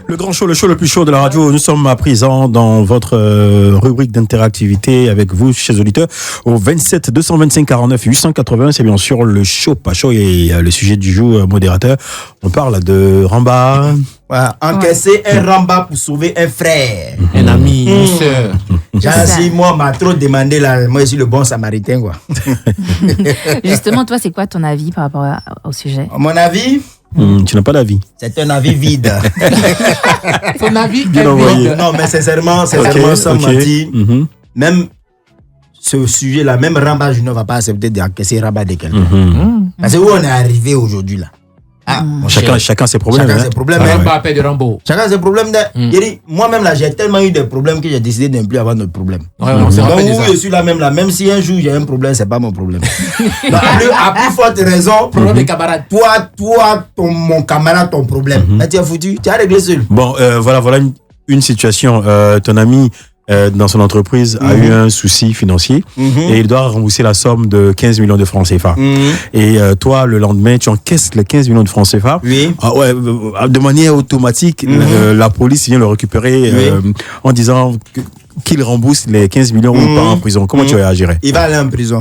Le grand show, le show le plus chaud de la radio. Nous sommes à présent dans votre rubrique d'interactivité avec vous, chers auditeurs, au 27 225 49 880. C'est bien sûr le show, pas chaud. Et le sujet du jour, modérateur, on parle de Ramba. Voilà, encaisser un Ramba pour sauver un frère. Un ami, une soeur. Si moi, m'a trop demandé, là, moi, je suis le bon samaritain, quoi. Justement, toi, c'est quoi ton avis par rapport au sujet? Mon avis, Tu n'as pas d'avis. c'est un avis vide. Ton avis est vide. Non, mais sincèrement, sans mentir, même ce sujet-là, même Ramba, je ne vais pas accepter d'encaisser Ramba de quelqu'un. Parce que où on est arrivé aujourd'hui, là. Chacun ses problèmes. Chacun ses problèmes. Ramba paix de Rambo. Chacun ses problèmes. Moi-même, là, j'ai tellement eu des problèmes que j'ai décidé de ne plus avoir de problème. Ouais, on s'est Donc, rappelé où ça. je suis là même, si un jour j'ai un problème, c'est pas mon problème. À plus forte raison, Problème des camarades. mon camarade, ton problème. Mais tu es foutu, tu as réglé seul. Bon, voilà une situation. Ton ami, dans son entreprise, a eu un souci financier et il doit rembourser la somme de 15 millions de francs CFA. Et toi, le lendemain, tu encaisses les 15 millions de francs CFA. Oui. De manière automatique, la police vient le récupérer en disant qu'il rembourse les 15 millions ou pas en prison. Comment tu réagirais? Il va aller en prison.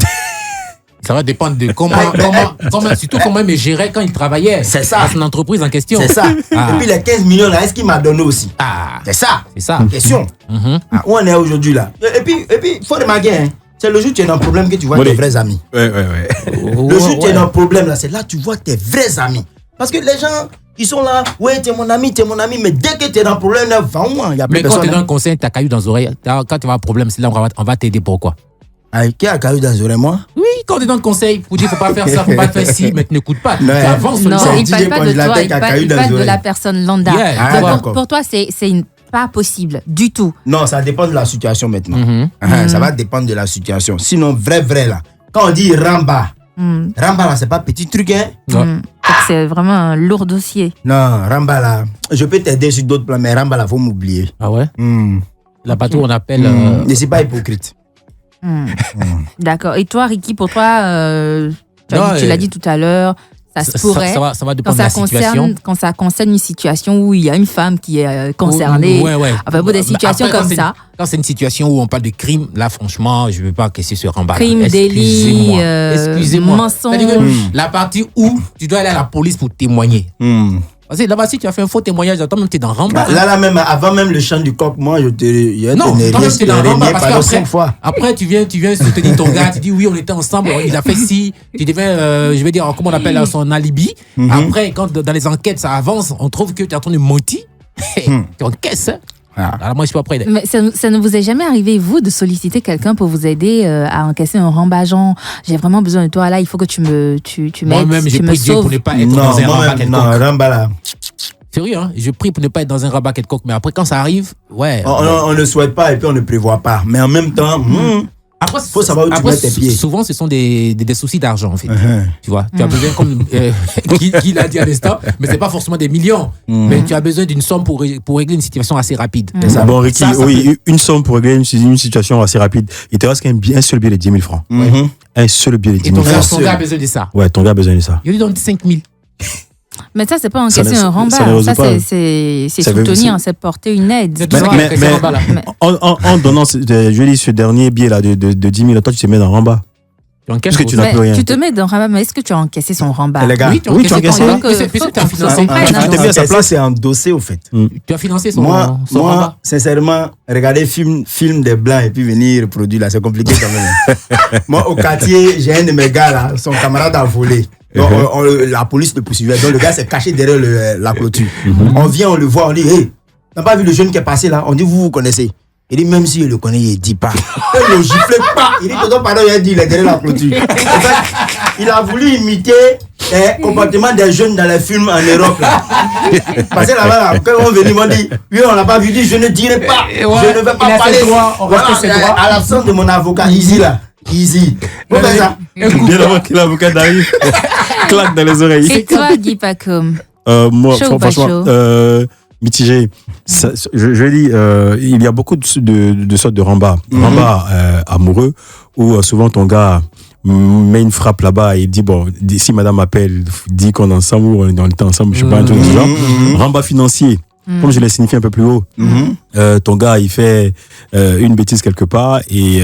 Ça va dépendre de surtout comment il me gérait quand il travaillait. C'est ça. À son entreprise en question. C'est ça. Ah. Et puis les 15 millions là, est-ce qu'il m'a donné aussi? Ah. C'est ça. C'est ça. Question. Où on est aujourd'hui là? Et puis, il faut remarquer, hein, c'est le jour où tu es dans un problème que tu vois tes vrais amis. Ouais. Le jour où tu es dans un problème là, c'est là que tu vois tes vrais amis. Parce que les gens, ils sont là, ouais, t'es mon ami, mais dès que tu es dans un problème, là, va-moi, il y a plus Mais quand personne. tu donnes un conseil, t'as caillou dans les oreilles. Quand tu as un problème, c'est là on va t'aider. Pourquoi? Qui a caillou dans les oreilles, moi? Oui, quand tu donnes un conseil pour dire faut pas faire ça, faut pas faire ci, mais tu n'écoutes pas. Tu avances Non, seulement. il parle pas de toi, il parle de la personne lambda. Yeah. Donc, pour toi, c'est pas possible du tout. Non, ça dépend de la situation maintenant. Ça va dépendre de la situation. Sinon, vrai là, quand on dit Ramba, Ramba là, c'est pas petit truc, hein? Ouais. C'est vraiment un lourd dossier. Non, Ramba là, je peux t'aider sur d'autres plans, mais Ramba là, faut m'oublier. Ah ouais? La bateau, on appelle. Ne suis pas hypocrite. D'accord. Et toi, Ricky, pour toi, tu l'as dit tout à l'heure, ça se pourrait. Ça va dépendre de la situation. Quand ça concerne une situation où il y a une femme qui est concernée. Ouais. Enfin, pour des situations après, comme ça. Quand c'est une situation où on parle de crime, là, franchement, je ne veux pas encaisser ce Ramba. Crime, délit, Excusez-moi. mensonge. C'est-à-dire que la partie où tu dois aller à la police pour témoigner. Parce que là-bas, si tu as fait un faux témoignage, toi-même, tu es dans Ramba. Là, même, avant même le chant du coq, moi, je te Non, toi-même, tu es dans Ramba parce pendant 5 qu'après, fois. après, tu viens soutenir ton gars, tu dis oui, on était ensemble, il a fait ci, tu deviens, je vais dire, comment on appelle son alibi. Après, quand dans les enquêtes, ça avance, on trouve que tu es en train de mentir, tu encaisses. Alors moi, je suis pas prêt. Mais ça ne vous est jamais arrivé, vous, de solliciter quelqu'un pour vous aider à encaisser un Ramba, genre, j'ai vraiment besoin de toi là, il faut que tu m'aides, Moi-même, j'ai pris Dieu pour ne pas être dans un Ramba quelconque. Non, Ramba là. Sérieux, hein? Je prie pour ne pas être dans un Ramba quelconque, mais après, quand ça arrive, ouais. On ne souhaite pas et puis on ne prévoit pas. Mais en même temps, Après, faut savoir où tu mets tes pieds. Souvent, ce sont des soucis d'argent, en fait. Tu vois, tu as besoin, comme qui l'a dit à l'instant, mais c'est pas forcément des millions. Mais tu as besoin d'une somme pour régler une situation assez rapide. Bon, Ricky, une somme pour régler une situation assez rapide. Il te reste qu'un seul billet de 10 000 francs. Un seul billet de 10 Et 000 francs. ton gars a besoin de ça. Ouais, ton gars a besoin de ça. Il lui donne 5 000. Mais ça, c'est pas encaisser un Ramba. Ça, c'est soutenir, c'est porter une aide. En donnant, je dis, ce dernier billet-là de 10 000, toi, tu te mets dans Ramba. Parce que tu n'as plus rien. Tu te mets dans Ramba, mais est-ce que tu as encaissé son Ramba? Les gars, oui, tu as encaissé. Tu as financé. Tu t'es mis à sa place, c'est endossé, au fait. Tu as financé son Ramba. Moi, sincèrement, regarder film des Blancs et puis venir reproduire, là, c'est compliqué quand même. Moi, au quartier, j'ai un de mes gars, là, son camarade a volé. Donc, la police le poursuivait. Donc, le gars s'est caché derrière la clôture. On vient, on le voit, on dit, hey, t'as pas vu le jeune qui est passé là? On dit, vous connaissez? Il dit, même s'il le connaît, il dit pas. Il le gifle pas. Il dit, pardon, il a dit, il est derrière la clôture. En fait, il a voulu imiter le comportement des jeunes dans les films en Europe. Là. Parce que là-bas, là, quand on vient, ils m'ont dit, oui, on l'a pas vu, dit, je ne dirai pas. Je ne vais pas parler. Voilà, à l'absence de mon avocat, Easy là. Easy. Vous faites ça? Bien avant que l'avocat arrive, claque dans les oreilles. Et toi, Guy Pacôme? Moi, franchement, mitigé. Je dis, il y a beaucoup de sortes de Ramba. Ramba amoureux, où souvent ton gars met une frappe là-bas et il dit, bon, si madame m'appelle, dit qu'on est ensemble ou on est ensemble, je sais pas, un truc du genre. Ramba financier. comme je l'ai signifié un peu plus haut, ton gars, il fait une bêtise quelque part et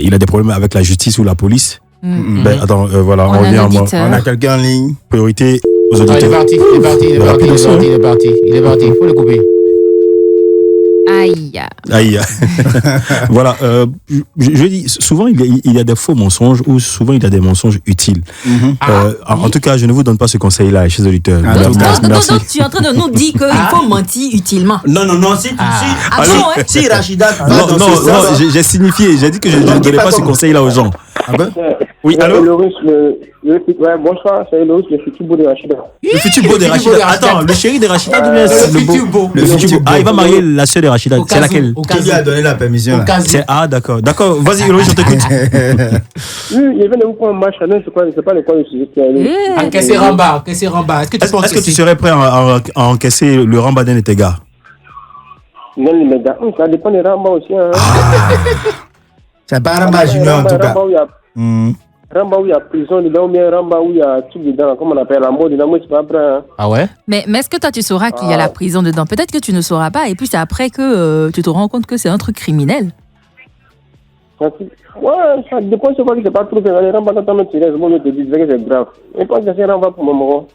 il a des problèmes avec la justice ou la police. Ben, attends, voilà, on revient à moi. On a quelqu'un en ligne. Priorité aux Ah, il est auditeurs. parti, il est parti, il est parti, il est parti, il est parti, il est parti. Faut le couper. Aïe. Aïe. Voilà, je dis, souvent il y a des faux mensonges ou souvent il y a des mensonges utiles. En tout cas, je ne vous donne pas ce conseil-là, chers auditeurs. Merci. Donc, tu es en train de nous dire qu'il faut mentir utilement. Non, si si Rachida va Non, dans non, ce non, sens, j'ai signifié, j'ai dit que je ne donnais pas ce conseil-là aux gens. Ah ben? Oui, allô? Ouais, bonsoir, c'est Loris, le futur beau de Rachida. Le futur beau de Rachida. Attends, le chéri de Rachida, ou bien Le futur beau. Le futur beau. Ah, il va marier la sœur de Rachida. C'est laquelle? Au cas qui lui a donné la permission là? Ah, d'accord. D'accord, vas-y, Loris, je t'écoute. Oui, il vient de vous prendre un match, c'est pas le quoi le sujet qui est allé. Encaisser Ramba, encaisser Ramba. Est-ce que tu penses Est-ce que tu serais prêt à encaisser le Ramba d'un de tes gars? Non, mais gars, ça dépend des Ramba aussi. Hein. C'est pas Ramba Junior en tout cas. Ramba où il y a prison dedans, ou bien Ramba où il y a tout dedans, comme on appelle la mort dedans, moi je suis pas prêt. Hein. Ah ouais? Mais est-ce que toi, tu sauras qu'il y a la prison dedans? Peut-être que tu ne sauras pas, et puis c'est après que tu te rends compte que c'est un truc criminel. Ouais, ça dépend de ce que c'est pas trop bien. Les Ramba, quand on te laisse, bon, te dis que c'est grave. Et pas que c'est Ramba pour le moment.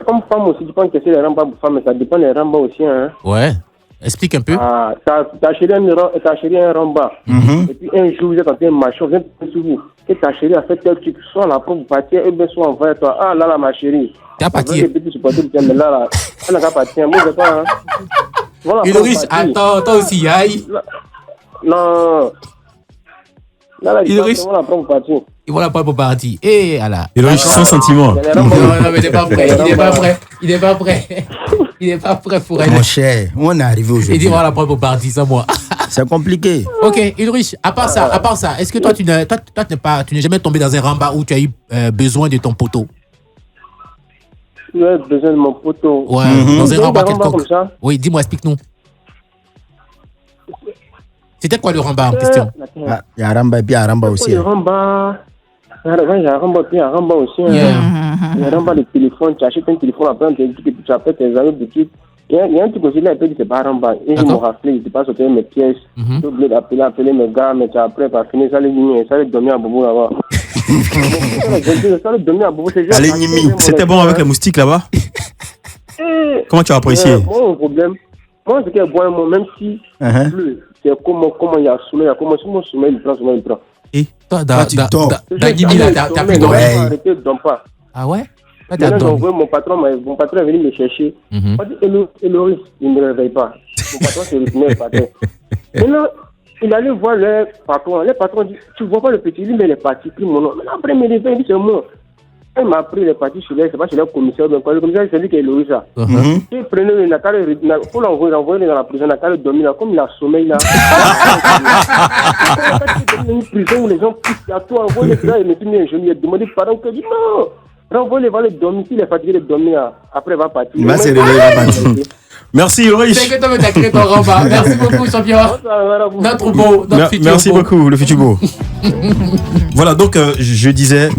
Comme femme aussi, tu peux encaisser les Ramba pour femme, mais ça dépend des Ramba aussi. Hein. Ouais. Explique un peu. Ah, ta chérie un Ramba. Et puis un jour, vous êtes en train de marcher, vous êtes sur vous. Et ta chérie a fait tel truc, soit la pauvre partir, et bien soit envoyer toi. Ah là, ma chérie. Tu as parti. Mais là, elle n'a qu'à partir. Moi, je sais pas. Voilà. Ulrich, attends, toi aussi, aïe. Non. Là, Ulrich. on la prend pour partir. Et voilà pas pour partir. Et voilà. Ulrich, sans sentiment. Non, mais il n'est pas prêt. Il n'est pas prêt. Il n'est pas prêt pour elle. Mon cher, on est arrivé Il dit aujourd'hui. voilà pas pour partir, ça moi. C'est compliqué. Ok, Ulrich, à part ça, est-ce que toi tu n'es jamais tombé dans un Ramba où tu as eu besoin de ton poteau? Tu as besoin de mon poteau. Ouais, dans un Ramba comme quelconque. ça. Oui, dis-moi, explique-nous. C'était quoi le Ramba en question? Il y a Ramba et puis il y a Ramba aussi. Le Ramba. Il y a Ramba, puis il y a Ramba aussi. Il y a Ramba, le téléphone. Tu achètes un téléphone, après tu dis que tu appelles tes amis de trucs. Il y a un truc aussi là, il peut dire que c'est pas Ramba. Et je me rappelais, je ne sais pas sortir mes pièces. J'ai oublié d'appeler mes gars, mais après, par finir, ça les dormir à Bobo là-bas. Ça les dormir à Bobo, c'est juste. Allez, Nimi. C'était bon avec les moustiques là-bas? Comment tu as apprécié? Moi, mon problème, moi, c'est que bon, même si pleut, c'est comment il y a sommeil, comment mon sommeil, il prend. Et toi, tu dors. t'as plus dormi. Arrêtez, je dors pas. Ah ouais? T'as Maintenant, dormi. mon patron est venu me chercher. Il m'a dit, Eloris, il ne me réveille pas. Mon patron s'est retourné, le patron. Maintenant, il allait voir le patron. Le patron dit, tu vois pas le petit, lui, mais il est parti, pris mon nom. Maintenant, après, il me réveille, il dit, c'est moi. Il m'a pris les parties sur l'air, c'est pas chez le commissaire, mais le commissaire, c'est lui qui est Eloris, là. Il prenait le Nakar, pour l'envoyer dans la prison, Nakar dormi là, comme il a sommeil là. Il y a une prison où les gens poussent à toi, envoie les gars, il me dit, mais je lui ai demandé pardon, que dit non. Renvoie-les, va les dormir, s'il est fatigué de dormir, après il va partir. Il va se réveiller, il va partir. Merci, Ulrich. C'est que toi, t'as créé ton Ramba. Merci beaucoup, champion. Notre beau, notre futur Merci beau. beaucoup, le futur beau. Voilà, donc je disais.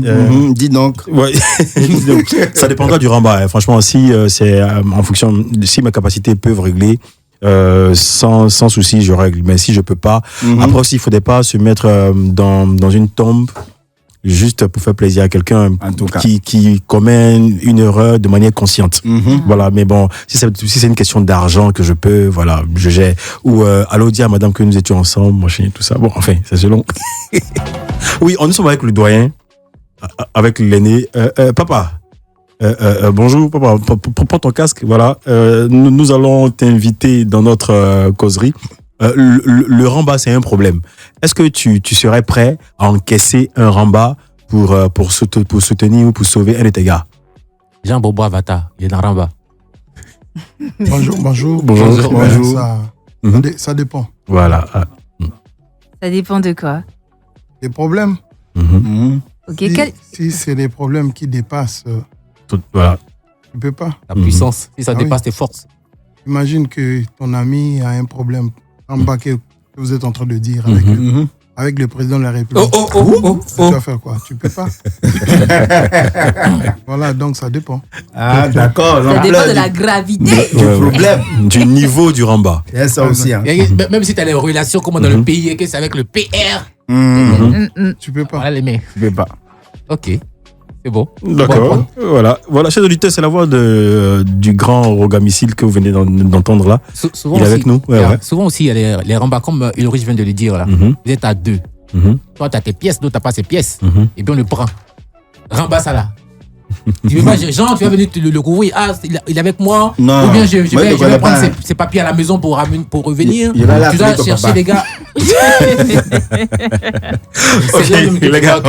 Dis donc. Ouais, donc, ça dépendra du Ramba. Franchement, si c'est en fonction, si mes capacités peuvent régler, sans souci, je règle. Mais si je peux pas, après aussi, il faudrait pas se mettre dans une tombe juste pour faire plaisir à quelqu'un qui commet une erreur de manière consciente. Voilà, mais bon, si c'est une question d'argent que je peux, voilà, je gère. Ou allô, dire à madame que nous étions ensemble, machin, tout ça. Bon, enfin, c'est selon. Oui, on est sommes avec le doyen, avec l'aîné. Papa, bonjour, papa, prends ton casque, voilà. Nous allons t'inviter dans notre causerie. Le Ramba, c'est un problème. Est-ce que tu serais prêt à encaisser un Ramba pour soutenir ou pour sauver un de tes gars? Jean Bobo Avata, il est dans Ramba. Bonjour. Ça dépend. Voilà. Ça dépend de quoi? Les problèmes. Ok, Si c'est des problèmes qui dépassent, Voilà. tu ne peux pas. La puissance, si ça Ah dépasse oui. tes forces. Imagine que ton ami a un problème en bas que vous êtes en train de dire avec eux. avec le président de la République. Tu vas faire quoi? Tu peux pas. Voilà, donc ça dépend. Ah, d'accord. Ça dépend de la gravité. Du problème. Du niveau du Ramba. Il y a ça aussi. Hein. Même si tu as les relations comme dans le pays et que c'est avec le PR. Tu peux pas. Voilà les mecs. Tu peux pas. Ok. C'est bon. D'accord. Voilà, chers auditeurs, c'est la voix du grand Roga Missile que vous venez d'entendre là. Souvent Il est aussi, avec nous. Ouais. Souvent aussi, il y a les Ramba, comme Ulrich vient de le dire là. Vous êtes à deux. Toi, tu as tes pièces, d'autres, tu n'as pas ses pièces. Et puis on le prend. Ramba ça là. Tu veux pas, Jean, tu vas venir le couvrir. Ah, il est avec moi. Non. Ou bien je vais prendre pas. ses papiers à la maison pour revenir. Il va Tu dois l'appeler ton chercher papa. les gars. Ok, les gars,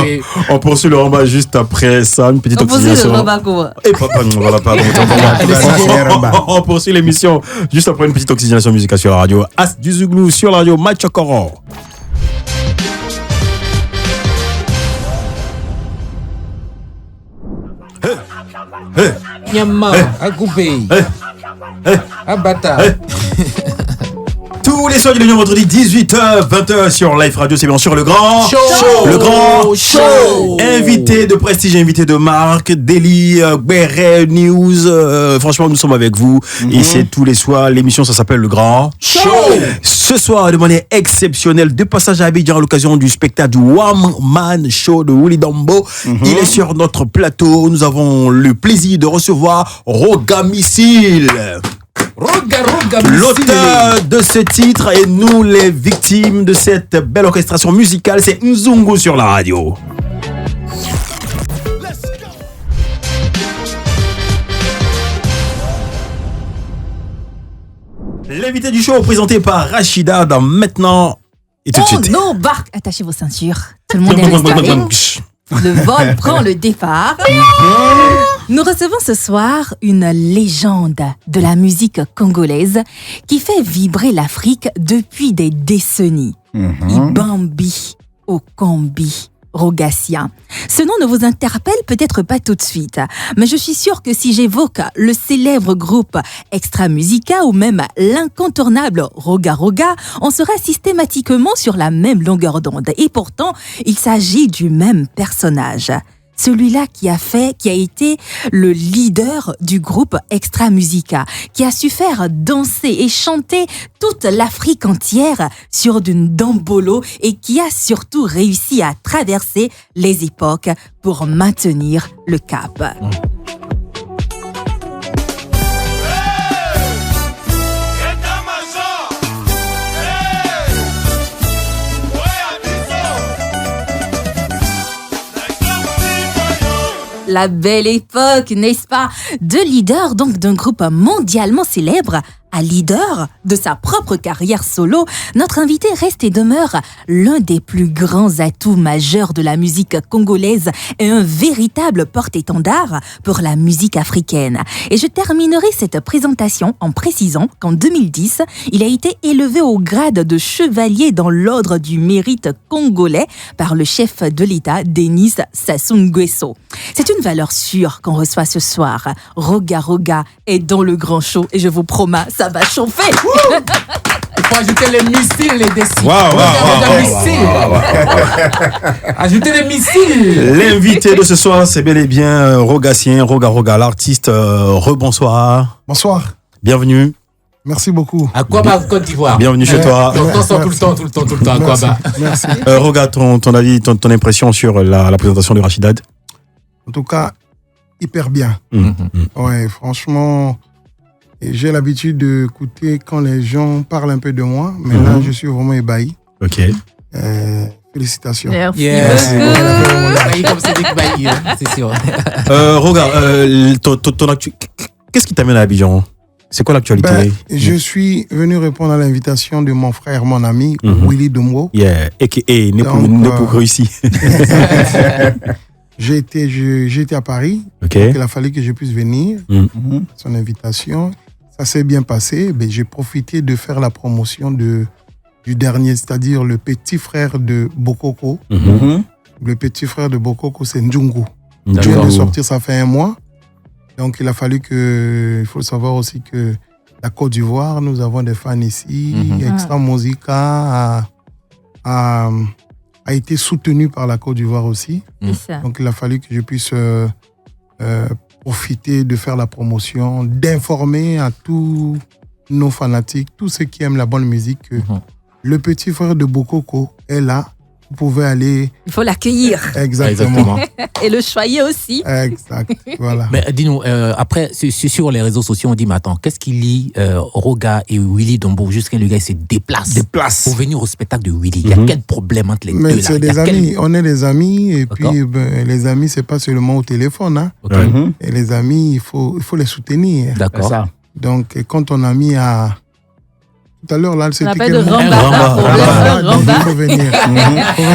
on poursuit le Ramba juste après ça, une petite On poursuit le oxygénation. Ramba comment? Et papa, voilà, pardon. On poursuit l'émission juste après une petite oxygénation musicale sur la radio. As du Zouglou sur la radio Machokoro. Nyama, à couper. À bata. Tous les soirs du lundi au vendredi, 18h, 20h sur Live Radio, c'est bien sûr le grand Show. Le grand Show. Invité de prestige, invité de marque, Daily, Béret, News. Franchement, nous sommes avec vous. Et c'est tous les soirs. L'émission, ça s'appelle le grand Show. Ce soir, de manière exceptionnelle, de passage à Abidjan à l'occasion du spectacle du One Man Show de Willy Dambo. Il est sur notre plateau. Nous avons le plaisir de recevoir Roga Missile. Roga, L'auteur de ce titre et nous les victimes de cette belle orchestration musicale, c'est Nzungu sur la radio. L'invité du show présenté par Rachida dans Maintenant et tout de suite. Nos barques, attachez vos ceintures. Tout le monde est installé. Le vol prend le départ. Nous recevons ce soir une légende de la musique congolaise qui fait vibrer l'Afrique depuis des décennies. Ibambi Okombi Rogassia. Ce nom ne vous interpelle peut-être pas tout de suite, mais je suis sûre que si j'évoque le célèbre groupe Extra Musica ou même l'incontournable Roga Roga, on sera systématiquement sur la même longueur d'onde. Et pourtant, il s'agit du même personnage. Celui-là qui a été le leader du groupe Extra Musica, qui a su faire danser et chanter toute l'Afrique entière sur d'une dambolo et qui a surtout réussi à traverser les époques pour maintenir le cap. La belle époque, n'est-ce pas? De leader donc d'un groupe mondialement célèbre à leader de sa propre carrière solo, notre invité reste et demeure l'un des plus grands atouts majeurs de la musique congolaise et un véritable porte-étendard pour la musique africaine. Et je terminerai cette présentation en précisant qu'en 2010, il a été élevé au grade de chevalier dans l'ordre du mérite congolais par le chef de l'État, Denis Sassou Nguesso. C'est une valeur sûre qu'on reçoit ce soir. Roga Roga est dans le grand show et je vous promets, ça va chauffer. Il faut ajouter les missiles, les décisions. Ajouter les missiles. L'invité de ce soir, c'est bel et bien Rogassien, Roga Roga, l'artiste. Rebonsoir. Bonsoir. Bienvenue. Merci beaucoup. À Kwaba, Côte d'Ivoire. Bienvenue chez toi. On t'en sort tout le temps à Kwaba. Merci. Roga, ton avis, ton impression sur la présentation de Rachidad. En tout cas, hyper bien. Ouais, franchement, j'ai l'habitude d'écouter quand les gens parlent un peu de moi, mais là, je suis vraiment ébahi. Ok. Félicitations. Merci Yes. beaucoup. Comme c'est des baillis, c'est sûr. Roga, qu'est-ce qui t'amène à Abidjan? C'est quoi l'actualité? Je suis venu répondre à l'invitation de mon frère, mon ami, Willy Dambo. Yeah, a.k.a. Nepou ici. J'ai été à Paris, Ok. donc il a fallu que je puisse venir. Son invitation, ça s'est bien passé. Ben, j'ai profité de faire la promotion du dernier, c'est-à-dire le petit frère de Bokoko. Le petit frère de Bokoko, c'est Nzungu. Il vient de sortir, ça fait 1 mois. Donc il a fallu il faut savoir aussi que la Côte d'Ivoire, nous avons des fans ici, Extra Musica, à a été soutenu par la Côte d'Ivoire aussi. C'est ça. Donc, il a fallu que je puisse profiter de faire la promotion, d'informer à tous nos fanatiques, tous ceux qui aiment la bonne musique, que le petit frère de Bokoko est là. Vous pouvez aller... Il faut l'accueillir. Exactement. Et le choyer aussi. Exact. Voilà. Mais dis-nous, après, sur les réseaux sociaux, on dit, mais attends, qu'est-ce qui lie Roga et Willy Dombo jusqu'à le gars il se déplace pour venir au spectacle de Willy? Il y a quel problème entre les deux là? C'est des amis. On est des amis. Et puis, les amis, c'est pas seulement au téléphone. Hein. Et les amis, il faut les soutenir. D'accord. Ça. Donc, quand ton ami a... Tout à l'heure, là, c'était appelle quel de mot? Ramba. Donc, il faut venir.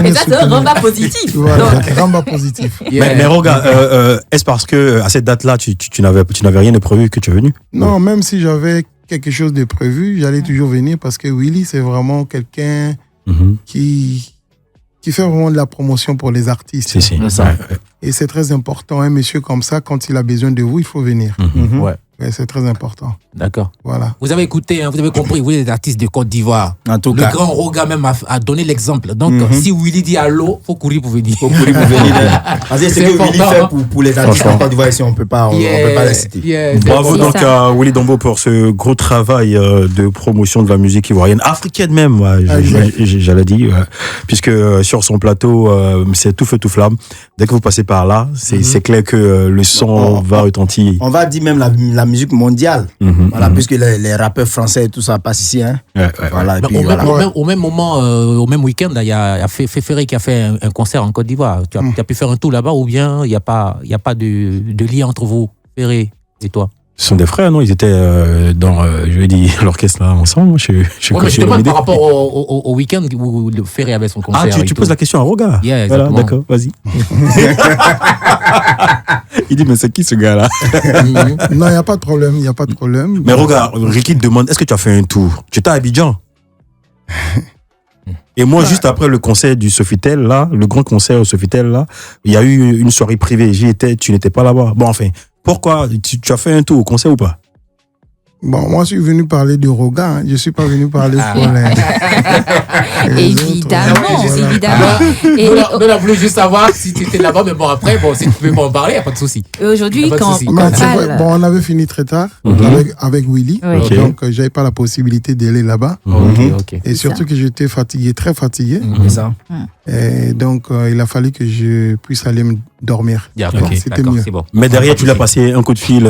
Et ça, c'est un Ramba positif. Voilà, Ramba positif. Mais Roga, est-ce parce que à cette date-là, tu n'avais rien de prévu que tu es venu? Non, même si j'avais quelque chose de prévu, j'allais toujours venir parce que Willy, c'est vraiment quelqu'un qui fait vraiment de la promotion pour les artistes. Si. Et c'est très important. Un monsieur comme ça, quand il a besoin de vous, il faut venir. Ouais, c'est très important. D'accord. Voilà. Vous avez écouté, hein, vous avez compris, vous êtes artistes de Côte d'Ivoire. En tout Le cas. grand Roga même a donné l'exemple. Donc, si Willy dit allô, faut courir pour venir. Faut courir pour venir. Parce que c'est que Willy important, fait pour les artistes en Côte d'Ivoire ici, on peut pas les citer. Bravo C'est donc ça. à Willy Dombo pour ce gros travail de promotion de la musique ivoirienne, africaine même, j'allais dire, puisque sur son plateau, c'est tout feu tout flamme. Dès que vous passez par là, c'est clair que le son va retentir. On va dire même la musique mondiale. Voilà, puisque les rappeurs français et tout ça passent ici. Hein. Voilà, et puis, Au même moment, au même week-end, il y a Féféré qui a fait un concert en Côte d'Ivoire. Tu as pu faire un tour là-bas ou bien il n'y a pas de lien entre vous, Ferré et toi? Ce sont des frères, non? Ils étaient dans, je vais dire, l'orchestre là ensemble. Je te demande par rapport au week-end où le Ferré avait son concert. Ah, tu poses la question à Roga? Yeah, voilà, exactement. d'accord, vas-y. Il dit, mais c'est qui ce gars-là? Non, il n'y a pas de problème. Il n'y a pas de problème. Mais Roga, Ricky te demande, est-ce que tu as fait un tour? Tu étais à Abidjan? Et moi, juste après le concert du Sofitel, là, le grand concert au Sofitel, là, il y a eu une soirée privée. J'y étais, tu n'étais pas là-bas. Bon, enfin, pourquoi? Tu as fait un tour au concert ou pas? Bon, moi, je suis venu parler de Roga. Hein. Je ne suis pas venu parler pour les Évidemment, autres. Voilà. évidemment. Et On a voulu juste savoir si tu étais là-bas, mais bon, après, si tu peux pas en parler, il n'y a pas de souci. aujourd'hui, Y a pas de quand souci. on Mais c'est vrai, parle... bon, on avait fini très tard avec Willy. Oui. Ok. Donc, j'avais pas la possibilité d'aller là-bas. Ok. Et surtout que j'étais fatigué, très fatigué. C'est ça. Et donc, il a fallu que je puisse aller me dormir. D'accord, C'était d'accord, mieux. c'est bon. Mais derrière, tu l'as passé un coup de fil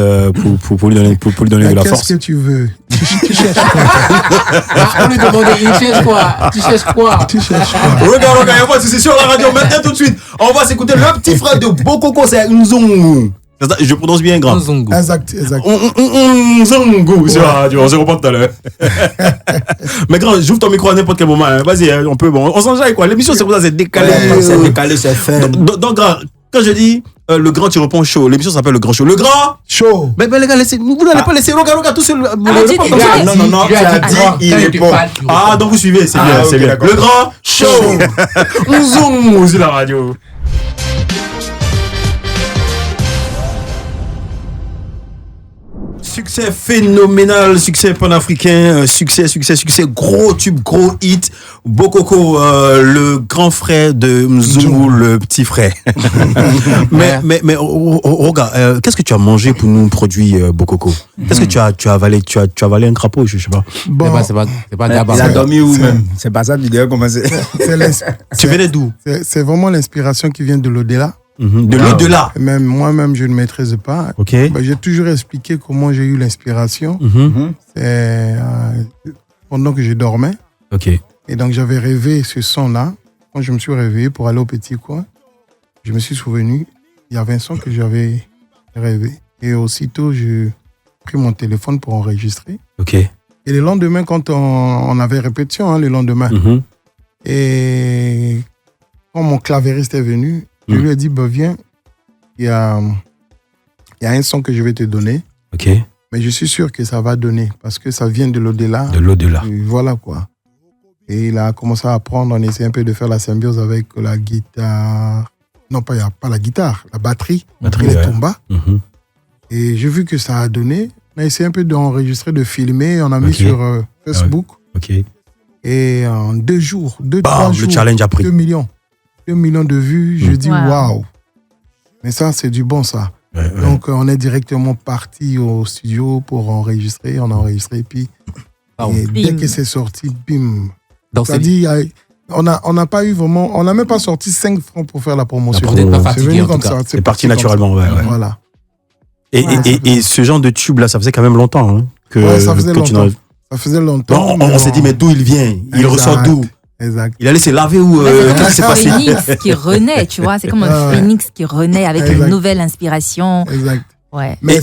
pour lui donner, pour lui donner Mais de la qu'est-ce force. que tu veux? Tu cherches quoi? On lui demandait, il cherche quoi? Tu cherches quoi? Tu cherches quoi? Regarde, il n'y a pas de souci sur la radio. Maintenant, tout de suite, on va s'écouter le petit frère de Bokoko, c'est Nzongo. Je prononce bien grand. Nzongo. Exact. Nzongo sur la radio, on se reprend tout à l'heure. Mais grand, j'ouvre ton micro à n'importe quel moment. Hein. Vas-y, on peut, bon, on s'enjaille quoi. L'émission, c'est pour ça, c'est décalé. C'est décalé, c'est fait. Donc, grand, quand je dis le grand, tu réponds chaud. L'émission s'appelle le grand show. Le grand! Chaud. Mais les gars, vous n'allez pas laisser Roga tout seul. Non, tu as dit, il répond. Ah, donc vous suivez, c'est bien, ok, c'est bien. d'accord. Le grand show! Nzongo sur la radio. Succès phénoménal, succès panafricain, succès, gros tube, gros hit. Bokoko, le grand frère de Nzongo, le petit frère. mais Roga, qu'est-ce que tu as mangé pour nous produire Bokoko? Qu'est-ce que tu as avalé? Tu as avalé un crapaud, je sais pas. Bon, C'est pas Gaba. Il a dormi où même? C'est pas ça, l'idée a commencé. Tu venais d'où? c'est vraiment l'inspiration qui vient de l'au-delà. De l'au-delà. Même moi-même, je ne maîtrise pas. Ok. Ben, j'ai toujours expliqué comment j'ai eu l'inspiration. C'est pendant que je dormais. Ok. Et donc, j'avais rêvé ce son-là. Quand je me suis réveillé pour aller au petit coin, je me suis souvenu, il y avait un son que j'avais rêvé. Et aussitôt, j'ai pris mon téléphone pour enregistrer. Ok. Et le lendemain, quand on avait répétition, le lendemain, et quand mon clavériste est venu, je lui ai dit, bah, viens, il y a un son que je vais te donner. Ok. Mais je suis sûr que ça va donner parce que ça vient de l'au-delà. De l'au-delà. Et voilà quoi. Et il a commencé à apprendre, on essayait un peu de faire la symbiose avec la guitare. Non, pas la guitare, la batterie et les tumbas. Et j'ai vu que ça a donné. On a essayé un peu d'enregistrer, de filmer. On a mis sur Facebook. Ok. Et en 2 jours, 3 Bam, jours, le challenge a pris. 2 millions. 2 millions de vues. Je dis waouh. Mais ça, c'est du bon, ça. Donc, on est directement parti au studio pour enregistrer. On a enregistré, puis et dès que c'est sorti, bim. Donc, Ça dit, on n'a pas eu vraiment, on n'a même pas sorti 5 francs pour faire la promotion. Peut-être pas C'est fatigué, venu en tout comme cas. ça. C'est parti naturellement, ouais. Voilà. Et ce genre de tube-là, ça faisait quand même longtemps que, Ça faisait que tu longtemps. n'as- Ça faisait longtemps. On s'est dit, mais d'où il vient? Il Exact. ressort d'où? Exact. Il allait se laver ou qu'est-ce qui s'est C'est passé? comme un phénix qui renaît, tu vois. C'est comme un phénix qui renaît avec Exact. une nouvelle inspiration. Exact. Ouais. Mais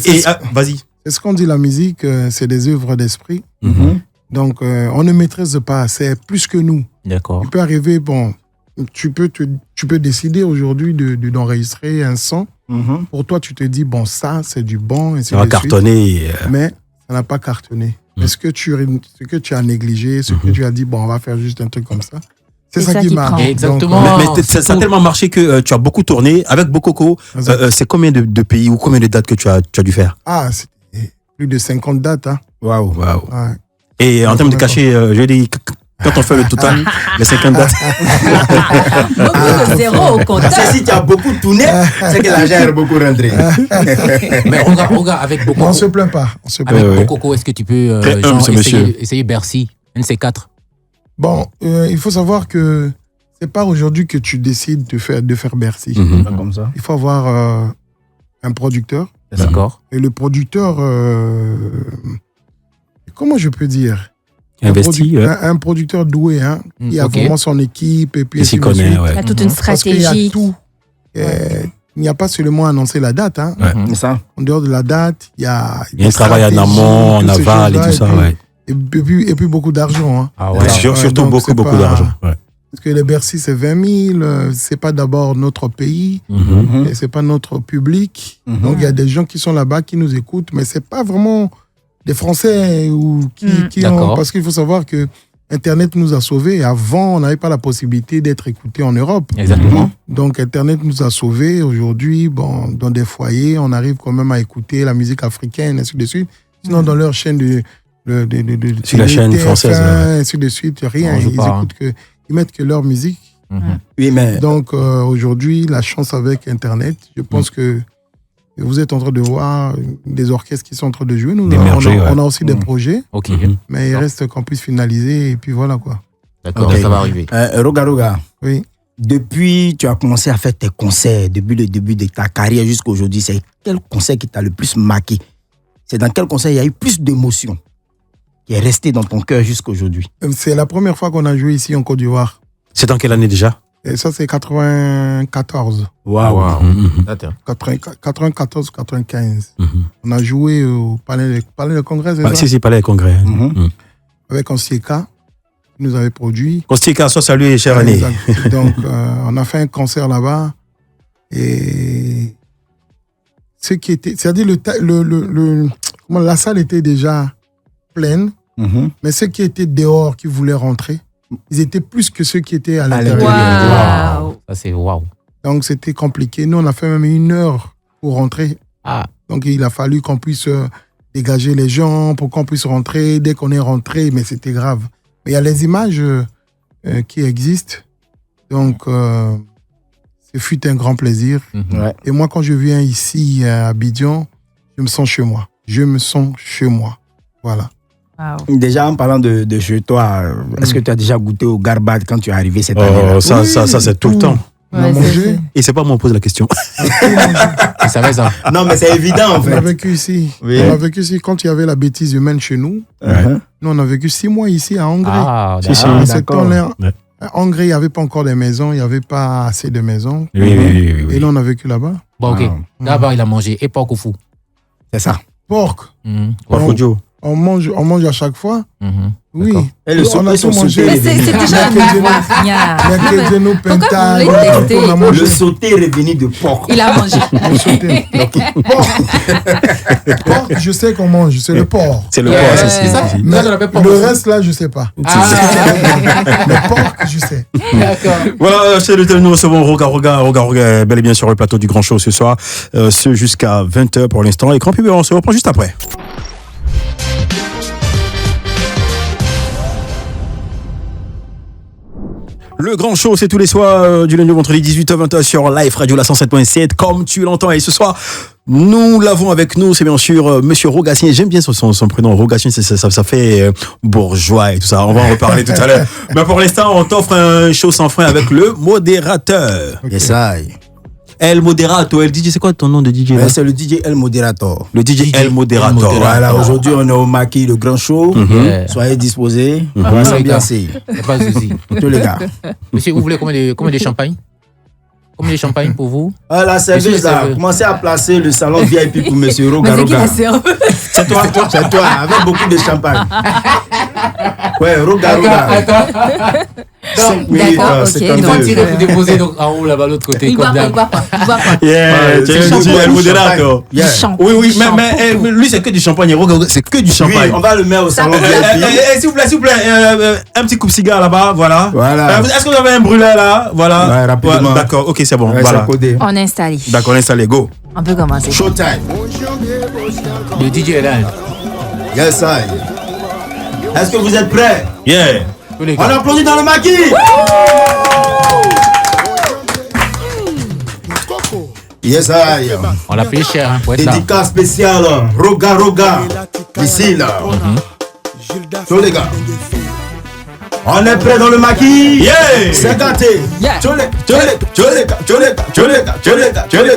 Vas-y. c'est ce qu'on dit, la musique, c'est des œuvres d'esprit. Mhm. Donc, on ne maîtrise pas. C'est plus que nous. D'accord. Il peut arriver, bon, tu peux décider aujourd'hui d'enregistrer un son. Pour toi, tu te dis, bon, ça, c'est du bon. Et Ça va cartonner. Mais ça n'a pas cartonné. Est-ce que ce que tu as négligé, ce que tu as dit, bon, on va faire juste un truc comme ça. C'est C'est ça ça qui qui marche. prend. Exactement. Donc, Mais ça a tellement marché que tu as beaucoup tourné. Avec Bokoko, c'est combien de pays ou combien de dates que tu as dû faire? c'est plus de 50 dates. Hein. Waouh. Ouais. Et en termes de cachet, je dis, quand on fait le total, les 50 dates. Beaucoup de zéro au compteur. Parce que si tu as beaucoup tourné, c'est que l'argent est beaucoup rentré. Mais regarde, avec Bon, Bokoko. on se plaint pas. On se plaint. Avec Ouais. Bokoko, est-ce que tu peux Très humble, ce monsieur. essayer Bercy, NC4? Bon, il faut savoir que c'est pas aujourd'hui que tu décides de faire Bercy. Mhm. Comme ça. Il faut avoir un producteur. D'accord. Et le producteur, comment je peux dire? Investi, ouais. Un producteur doué, hein, qui a ok. vraiment son équipe et puis Il s'y ainsi de connaît, suite. ouais. Il y a toute une Parce qu'il y a stratégie. tout. Il n'y a pas seulement annoncer la date. Hein. Ouais. C'est ça. En dehors de la date, il y a Il y a un travail en amont, en aval et tout ça, ouais. Et puis beaucoup d'argent. Hein. Ah Ouais, surtout donc beaucoup c'est pas- d'argent. Ouais. Parce que les Bercy, c'est 20 000. C'est pas d'abord notre pays. Mhm. Et c'est pas notre public. Donc il y a des gens qui sont là-bas, qui nous écoutent, mais c'est pas vraiment des Français ou qui ont. D'accord. Parce qu'il faut savoir que Internet nous a sauvés. Avant, on n'avait pas la possibilité d'être écouté en Europe. Exactement. Donc Internet nous a sauvés. Aujourd'hui, bon, dans des foyers, on arrive quand même à écouter la musique africaine, ainsi de suite. Sinon, dans leur chaîne Sur la chaîne TF1, française, ouais. ainsi de suite, rien. On joue Ils pas, écoutent que, ils mettent que leur musique. Oui, mais Donc aujourd'hui, la chance avec Internet, je pense que vous êtes en train de voir des orchestres qui sont en train de jouer. Nous, D'émerger, on a aussi des projets, Ok. mais il reste qu'on puisse finaliser et puis voilà quoi. D'accord, Ok. ça va arriver. Roga, Oui. depuis tu as commencé à faire tes concerts, depuis le début de ta carrière jusqu'à aujourd'hui, c'est quel concert qui t'a le plus marqué? C'est dans quel concert il y a eu plus d'émotions qui est resté dans ton cœur jusqu'à aujourd'hui? C'est la première fois qu'on a joué ici en Côte d'Ivoire. C'est en quelle année déjà? Et ça, c'est 94. Waouh. Mhm. Attends. 94, 95. Mhm. On a joué au Palais de Congrès, c'est Ah, ça? si, Palais des Congrès. Mhm. Avec Ansieka, qui nous avait produit. Kostika, soit salué, chère année. Exact. Donc, on a fait un concert là-bas. Et ce qui était, c'est-à-dire comment la salle était déjà pleine, mais ceux qui étaient dehors, qui voulaient rentrer, ils étaient plus que ceux qui étaient à l'intérieur. Waouh. Ça, c'est waouh. Donc, c'était compliqué. Nous, on a fait même 1 heure pour rentrer. Ah. Donc, il a fallu qu'on puisse dégager les gens pour qu'on puisse rentrer. Dès qu'on est rentré, mais c'était grave. Mais il y a les images qui existent. Donc, ce fut un grand plaisir. Ouais. Et moi, quand je viens ici à Abidjan, je me sens chez moi. Je me sens chez moi. Voilà. Waouh. Déjà, en parlant de chez toi, est-ce que tu as déjà goûté au garbade quand tu es arrivé cette année-là? Oh, ça, Oui, ça, c'est tout le temps. On a Ouais, mangé. Et c'est pas moi qui pose la question. Tu savais ça? Non, mais c'est évident en On a fait. vécu ici. Oui. On a vécu ici quand il y avait la bêtise humaine chez nous. Uh-huh. Nous, on a vécu 6 mois ici à Hongrie. Ah, Si, si. d'accord. À ce d'accord. temps-là, Ouais. à Hongrie, il n'y avait pas encore des maisons, il n'y avait pas assez de maisons. Oui. Et là, on a vécu là-bas. Bon, ok. Wow. D'abord, il a mangé époque au fou. C'est ça. Porc, Porco. on mange à chaque fois. Oui. D'accord. Et le On a sauté, tout mangé. Mais c'est déjà un Il y a que de nos Pourquoi pentagles. vous voulez tester? On a mangé. Le sauté est revenu de porc. Il a mangé. On sautait. Porc, je sais qu'on mange, c'est le porc. C'est le Ouais, porc, c'est ça. c'est Mais Ça, je l'appelle porc le aussi. reste, là, je sais pas. Le porc, je sais. D'accord. Voilà, c'est le nous recevons Roga, bel et bien sur le plateau du Grand Show ce soir, ce jusqu'à 20h pour l'instant. Et Grand Public, on se reprend juste après. Le grand show, c'est tous les soirs du lundi au vendredi 18h-20h sur Live Radio la 107.7, comme tu l'entends. Et ce soir, nous l'avons avec nous, c'est bien sûr Monsieur Rogatien. J'aime bien son prénom, Rogatien, ça fait bourgeois et tout ça. On va en reparler tout à l'heure. Mais pour l'instant, on t'offre un show sans frein avec le modérateur. Okay. Yes, El Moderato, El DJ, c'est quoi ton nom de DJ là? C'est le DJ El Moderator. Le DJ El Moderator. Voilà, aujourd'hui on est au Maquis, le grand show. Soyez disposés. On va s'ambiancer. Pas de souci. Tous les gars. Monsieur, vous voulez combien de champagne? Combien de champagne pour vous? Ah, la service là, commencez à placer le salon VIP pour Monsieur Roga Roga. C'est toi, avec beaucoup de champagne. Ouais, Roga Roga. Donc, d'accord, ok. Il faut tirer pour déposer donc en haut là-bas, l'autre côté. Il boit quoi? Yeah, tu es le modérateur. Oui, mais lui, c'est que du champagne. C'est que du champagne. Oui, on va le mettre au salon VIP. S'il vous plaît, un petit coupe-cigare là-bas, voilà. Est-ce que vous avez un brûleur là? Voilà. Ouais, rapidement. D'accord, ok, c'est bon. Ouais, voilà. On est installé. D'accord, installé, go. On peut commencer. Showtime. Le DJ est là. Yes, I. Est-ce que vous êtes prêts? Yeah. On applaudit dans le maquis. Yes, I. On l'a payé cher, hein, pour être là. Dédicace spécial, Roga Roga. Ici, là. Tous les gars. On est prêts dans le maquis. Yeah. C'est gâté. Yeah. Tous les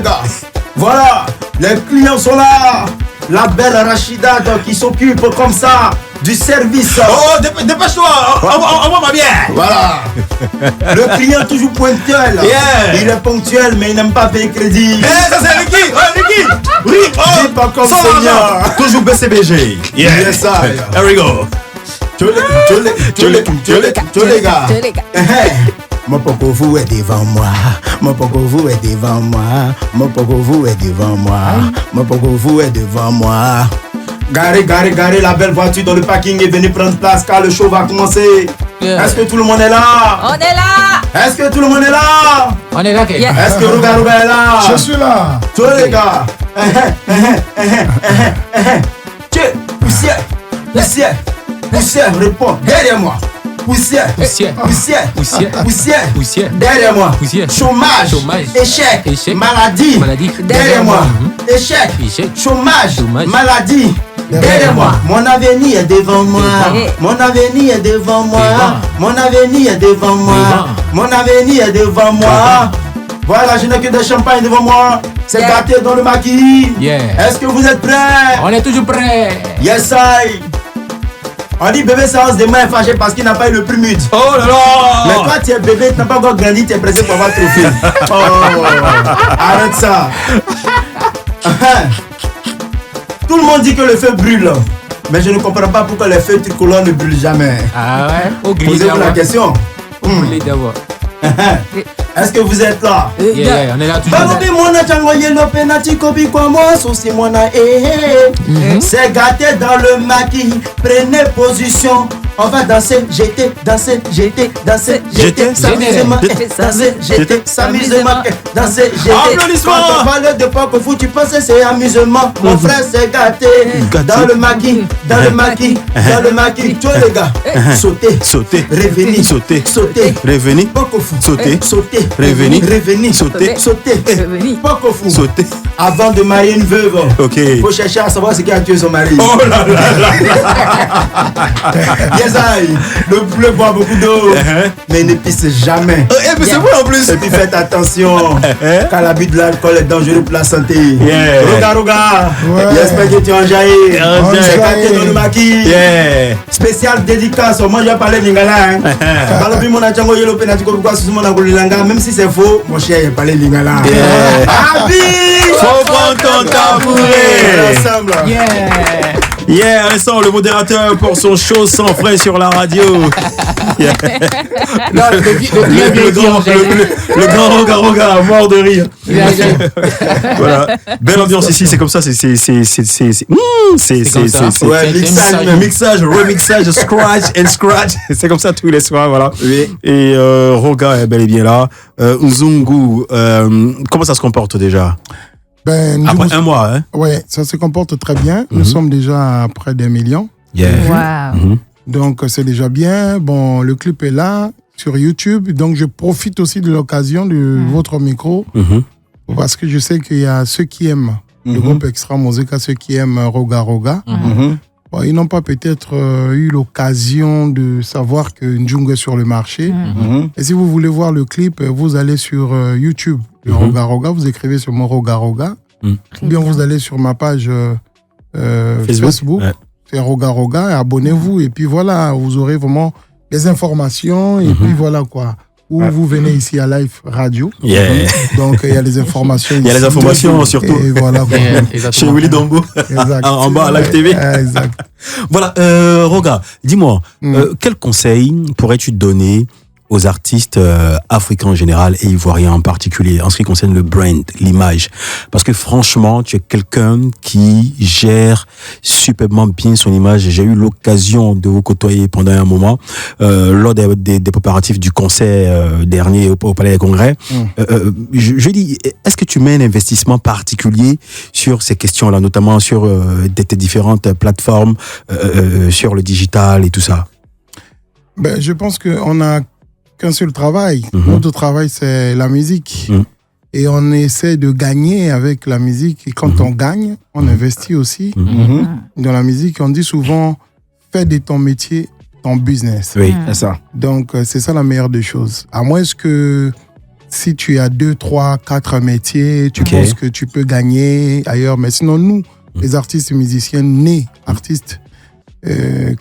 gars. Voilà, les clients sont là. La belle Rachida qui s'occupe comme ça du service. Oh, dépêche-toi, envoie-moi bien. Voilà. Le client toujours ponctuel. Yeah. Il est ponctuel, mais il n'aime pas payer crédit. Ça c'est Ricky. Oui, Dis pas comme Seigneur. Toujours BCBG. Yeah. Yes, sir. There we go. Tous les gars. Mon poko vous est devant moi. Mon poko vous est devant moi. Mon poko vous est devant moi. Mon poko vous est devant moi. Garez la belle voiture dans le parking et venez prendre place car le show va commencer. Est-ce que tout le monde est là? On est là. Est-ce que tout le monde est là? On est là, Est-ce que Roga Roga est là? Je suis là. Tous les gars. Poussière, réponds. Derrière moi. Poussière. Derrière moi. Chômage. Échec. Maladie. Derrière moi. Échec. Chômage. Maladie. Derrière moi. Mon avenir est devant moi. Mon avenir est devant moi. Mon avenir est devant moi. Mon avenir est devant moi. Voilà, je n'ai que des champagnes devant moi. C'est gâté dans le maquis. Est-ce que vous êtes prêts? On est toujours prêts. Yes, I. On dit bébé Séance demain est fâché parce qu'il n'a pas eu le prix. Oh là là. Mais toi tu es bébé, tu n'as pas encore grandi, tu es pressé pour avoir le trophée. Oh, arrête ça. Tout le monde dit que le feu brûle. Mais je ne comprends pas pourquoi les feux tricolores ne brûlent jamais. Ah ouais? Posez-vous la question. D'abord. Est-ce que vous êtes là? On est là toujours. C'est gâté dans le maquis. Prenez position. On va danser, jeter, danser, jeter, danser, jeter, s'amuser, danser, jeter. Quand on parle de Poko Fou, tu penses que c'est amusement. Mon frère, c'est gâté. Dans le maquis, dans le maquis, dans le maquis. Tous les gars, sauter, revenir, sauter, revenir, Poko Fou, sauter, revenir, sauter, Poko Fou. Avant de marier une veuve, ok, faut chercher à savoir ce qui a tué son mari. Oh là là. Le poulet boit beaucoup d'eau, mais il ne pisse jamais. Mais c'est vrai en plus. Et puis faites attention, car l'abus de l'alcool est dangereux pour la santé. Roga, j'espère que tu en jaillis. C'est gâté dans le maquis. Spécial dédicace, moi je vais parler lingala. Même si c'est faux, mon chien il parle lingala. Faut prendre ton tabouret. Ensemble. Yeah, Alessandro, le modérateur pour son show sans frais sur la radio. Yeah. Le grand Roga, mort de rire. Voilà. Belle ambiance ici, c'est comme ça, c'est mixage, remixage, scratch, c'est comme ça tous les soirs, voilà. Oui. Et Roga est bel et bien là. Nzungu, comment ça se comporte déjà? Après un mois, hein? Ouais, ça se comporte très bien. Nous sommes déjà à près d'1 million. Yeah. Wow. Donc, c'est déjà bien. Bon, le clip est là. sur YouTube. Donc, je profite aussi de l'occasion de votre micro parce que je sais qu'il y a ceux qui aiment le groupe Extra Musica, ceux qui aiment Roga Roga. Bon, ils n'ont pas peut-être eu l'occasion de savoir que Njungu est sur le marché. Et si vous voulez voir le clip, vous allez sur YouTube, le Roga Roga, vous écrivez sur mon Roga Roga. Ou bien vous allez sur ma page Facebook, c'est Roga Roga, et abonnez-vous. Et puis voilà, vous aurez vraiment les informations. Et puis voilà quoi. Ou vous venez ici à Live Radio. Donc il y a les informations. Il y a les informations surtout. Et voilà quoi. Chez Willy Dombo. En bas à Live TV. Exact. Voilà, Roga, dis-moi, quel conseil pourrais-tu donner aux artistes africains en général et ivoiriens en particulier en ce qui concerne le brand, l'image? Parce que franchement, tu es quelqu'un qui gère superbement bien son image. J'ai eu l'occasion de vous côtoyer pendant un moment lors des préparatifs du concert dernier au Palais des Congrès. Je dis, est-ce que tu mets un investissement particulier sur ces questions-là, notamment sur tes différentes plateformes, sur le digital et tout ça? Ben, je pense qu'on a qu'un seul travail. Notre travail, c'est la musique. Et on essaie de gagner avec la musique. Et quand on gagne, on investit aussi dans la musique. On dit souvent, fais de ton métier ton business. Oui, c'est ça. Donc, c'est ça la meilleure des choses. À moins que si tu as 2, 3, 4 métiers, tu penses que tu peux gagner ailleurs. Mais sinon, nous, les artistes et musiciens nés artistes,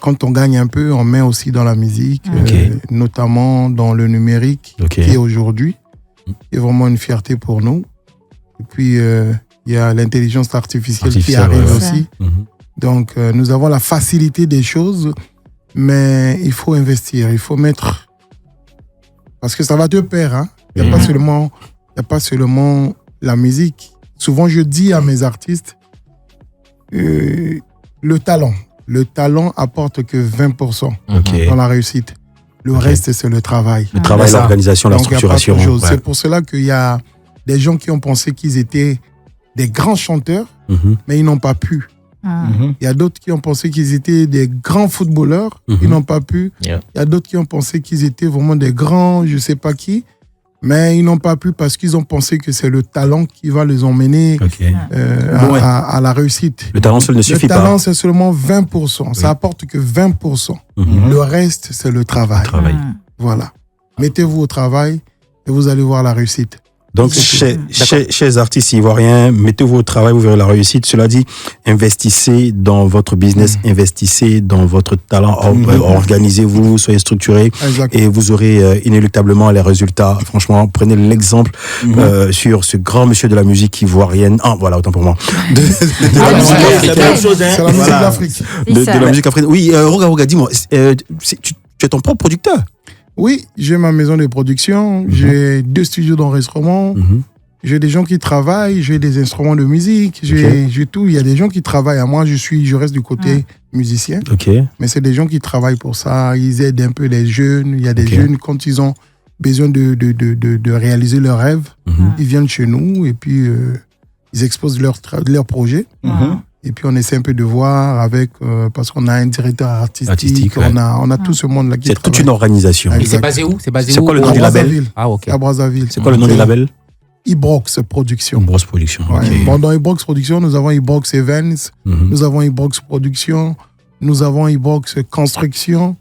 quand on gagne un peu, on met aussi dans la musique, notamment dans le numérique, qui est aujourd'hui, qui est vraiment une fierté pour nous. Et puis, il y a l'intelligence artificielle qui arrive aussi. Donc, nous avons la facilité des choses, mais il faut investir, il faut mettre... Parce que ça va te perdre. Hein? Il n'y a pas seulement la musique. Souvent, je dis à mes artistes, le talent. Le talent apporte que 20% dans la réussite. Le reste, c'est le travail. Le travail, l'organisation, la structuration. C'est pour cela qu'il y a des gens qui ont pensé qu'ils étaient des grands chanteurs, mais ils n'ont pas pu. Il y a d'autres qui ont pensé qu'ils étaient des grands footballeurs, ils n'ont pas pu. Il y a d'autres qui ont pensé qu'ils étaient vraiment des grands, je ne sais pas qui, mais ils n'ont pas pu parce qu'ils ont pensé que c'est le talent qui va les emmener à la réussite. Le talent seul ne suffit pas. Le talent, c'est seulement 20%. Ça apporte que 20%. Le reste, c'est le travail. Voilà. Mettez-vous au travail et vous allez voir la réussite. Donc, chez artistes ivoiriens, mettez-vous au travail, vous verrez la réussite. Cela dit, investissez dans votre business, investissez dans votre talent, organisez-vous, soyez structurés et vous aurez inéluctablement les résultats. Franchement, prenez l'exemple sur ce grand monsieur de la musique ivoirienne. Ah, voilà, autant pour moi. C'est la musique d'Afrique. De la musique africaine. Oui, Roga, dis-moi, tu es ton propre producteur? Oui, j'ai ma maison de production, j'ai 2 studios d'enregistrement, j'ai des gens qui travaillent, j'ai des instruments de musique, j'ai tout. Il y a des gens qui travaillent. Moi, je reste du côté musicien, mais c'est des gens qui travaillent pour ça. Ils aident un peu les jeunes. Il y a des jeunes, quand ils ont besoin de réaliser leurs rêves, ils viennent chez nous et puis ils exposent leur projet. Et puis on essaie un peu de voir avec, parce qu'on a un directeur artistique, on a tout ce monde-là qui travaille. C'est toute une organisation. Et c'est basé où? C'est quoi le nom du label? À Brazzaville. C'est quoi le nom du label? Ibrox Production. Ibrox Production, Bon, dans Ibrox Production, nous avons Ibrox Events, nous avons Ibrox Production, nous avons Ibrox Construction,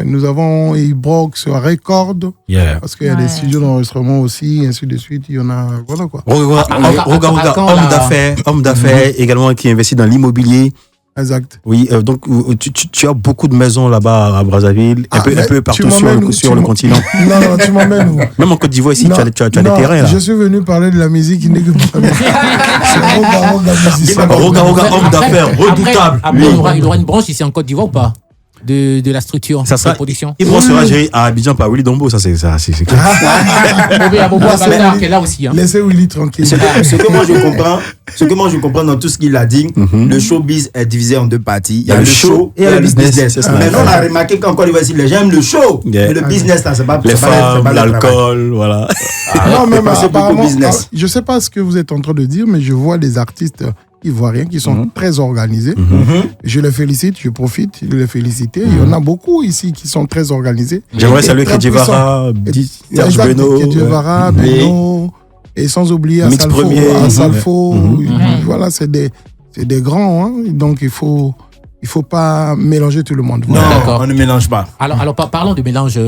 nous avons Ibrox Record, parce qu'il y a des studios d'enregistrement aussi, ainsi de suite. Il y en a, voilà quoi. Roga, homme d'affaires également qui investit dans l'immobilier. Exact. Oui, donc tu as beaucoup de maisons là-bas à Brazzaville, un peu partout sur le continent. Non, tu m'emmènes où? Même en Côte d'Ivoire ici, tu as des terrains là. Je suis venu parler de la musique. C'est Roga, homme d'affaires, redoutable. Après, il y aura une branche ici en Côte d'Ivoire ou pas? De la structure de production. Il sera géré à Abidjan par Willy Dombo, ça c'est clair. Il y a Bobo qui est là aussi. Laissez Willy tranquille. Ce que moi je comprends dans tout ce qu'il a dit, le showbiz est divisé en 2 parties. Il y a le show et le business. Maintenant, on a remarqué qu'en Côte d'Ivoire, les gens aiment le show, mais le business, là, c'est pas les femmes, l'alcool, voilà. Non, même apparemment, je sais pas ce que vous êtes en train de dire, mais je vois des artistes ivoiriens qui sont très organisés. Je les félicite, je profite de les féliciter. Il y en a beaucoup ici qui sont très organisés. J'aimerais saluer Kedjevara, Serge Beno. Kedjevara, Beno, et sans oublier Asalfo. Voilà, c'est des grands, hein. Donc il faut pas mélanger tout le monde. Voilà. Non, on ne mélange pas. Alors parlons de mélange.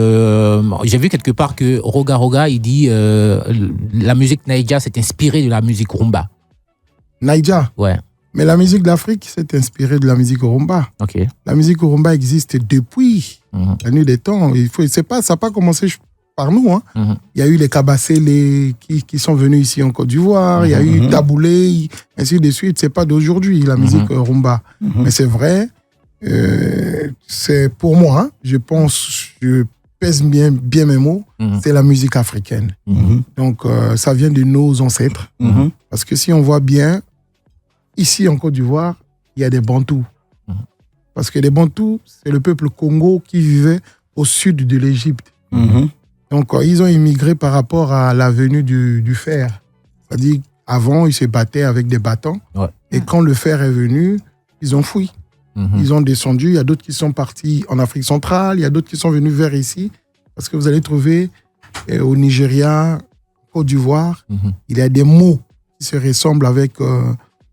J'ai vu quelque part que Roga Roga, il dit la musique Naija s'est inspirée de la musique rumba. Naija. Ouais. Mais la musique d'Afrique s'est inspirée de la musique rumba. Ok. La musique rumba existe depuis la nuit des temps. Ça n'a pas commencé par nous. Hein. Il y a eu les Kabasele qui sont venus ici en Côte d'Ivoire. Il y a eu Taboulé, ainsi de suite. C'est pas d'aujourd'hui la musique rumba. Mais c'est vrai. C'est pour moi. Hein, je pèse bien mes mots. C'est la musique africaine. Donc ça vient de nos ancêtres. Parce que si on voit bien. Ici, en Côte d'Ivoire, il y a des Bantous. Parce que les Bantous, c'est le peuple Congo qui vivait au sud de l'Égypte. Donc, ils ont immigré par rapport à la venue du fer. C'est-à-dire, avant, ils se battaient avec des bâtons. Ouais. Et quand le fer est venu, ils ont fui. Ils ont descendu. Il y a d'autres qui sont partis en Afrique centrale. Il y a d'autres qui sont venus vers ici. Parce que vous allez trouver au Nigeria, Côte d'Ivoire, il y a des mots qui se ressemblent avec...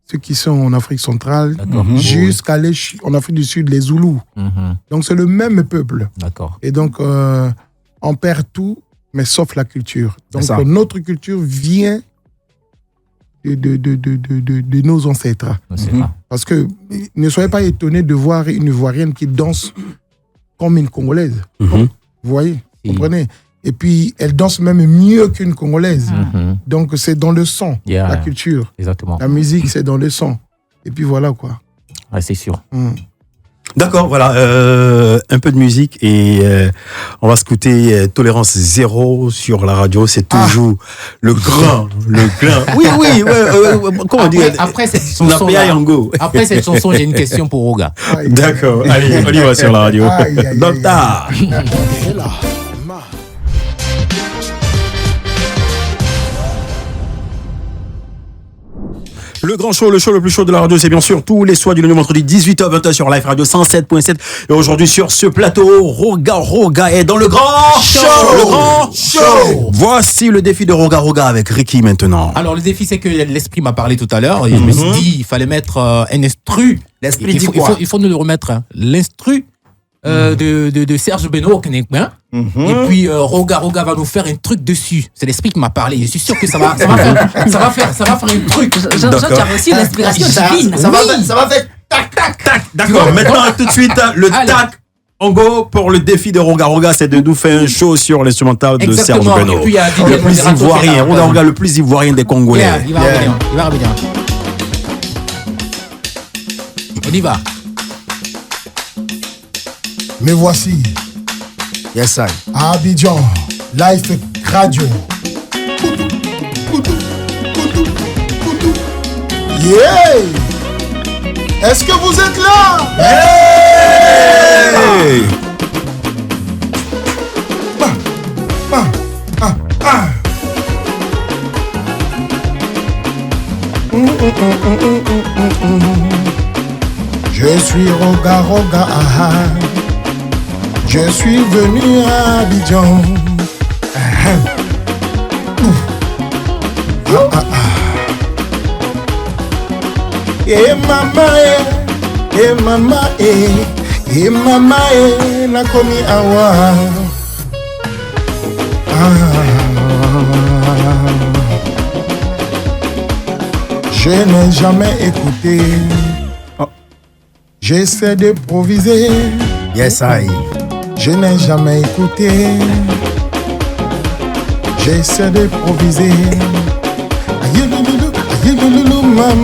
ceux qui sont en Afrique centrale, jusqu'à aller en Afrique du Sud, les Zoulous. Donc, c'est le même peuple. D'accord. Et donc, on perd tout, mais sauf la culture. Donc, notre culture vient de nos ancêtres. Parce que ne soyez pas étonnés de voir une Ivoirienne qui danse comme une Congolaise. Vous voyez, vous comprenez? Et puis, elle danse même mieux qu'une Congolaise. Donc, c'est dans le sang, la culture. Exactement. La musique, c'est dans le sang. Et puis, voilà, quoi. Ouais, c'est sûr. D'accord, voilà. Un peu de musique et on va s'écouter Tolérance Zéro sur la radio. C'est toujours le grand. Oui, comment on dit? Après cette chanson, j'ai une question pour Roga. D'accord, allez, on y va sur la radio. Docteur. Le grand show, le show le plus chaud de la radio, c'est bien sûr tous les soirs du lundi au vendredi 18h-20h sur Live Radio 107.7. Et aujourd'hui sur ce plateau, Roga est dans le grand show. Le grand show. Voici le défi de Roga avec Ricky maintenant. Alors le défi, c'est que l'esprit m'a parlé tout à l'heure et je me suis dit il fallait mettre un instru. L'esprit dit quoi? Il faut nous le remettre. Hein. L'instru de Serge Beno au Kénéquin. Et puis Roga va nous faire un truc dessus. C'est l'esprit qui m'a parlé. Je suis sûr que ça va faire un truc. Jean-Jacques, tu as reçu l'inspiration divine. Ça va faire tac tac tac. D'accord. Maintenant tout de suite le tac. En go pour le défi de Roga, c'est de nous faire un show sur l'instrumental de Serge Beno. Et puis il y a le plus ivoirien. Roga le plus ivoirien des Congolais. Il va revenir. On y va. Me voici. Yes, I. À Abidjan, Live Radio. Yeah! Est-ce que vous êtes là? Hey! Je suis Roga. Je suis venu à Abidjan. Et maman, la commis awa. Je n'ai jamais écouté. J'essaie d'improviser. Yes, I. Je n'ai jamais écouté. J'essaie d'improviser. Aïe, maman.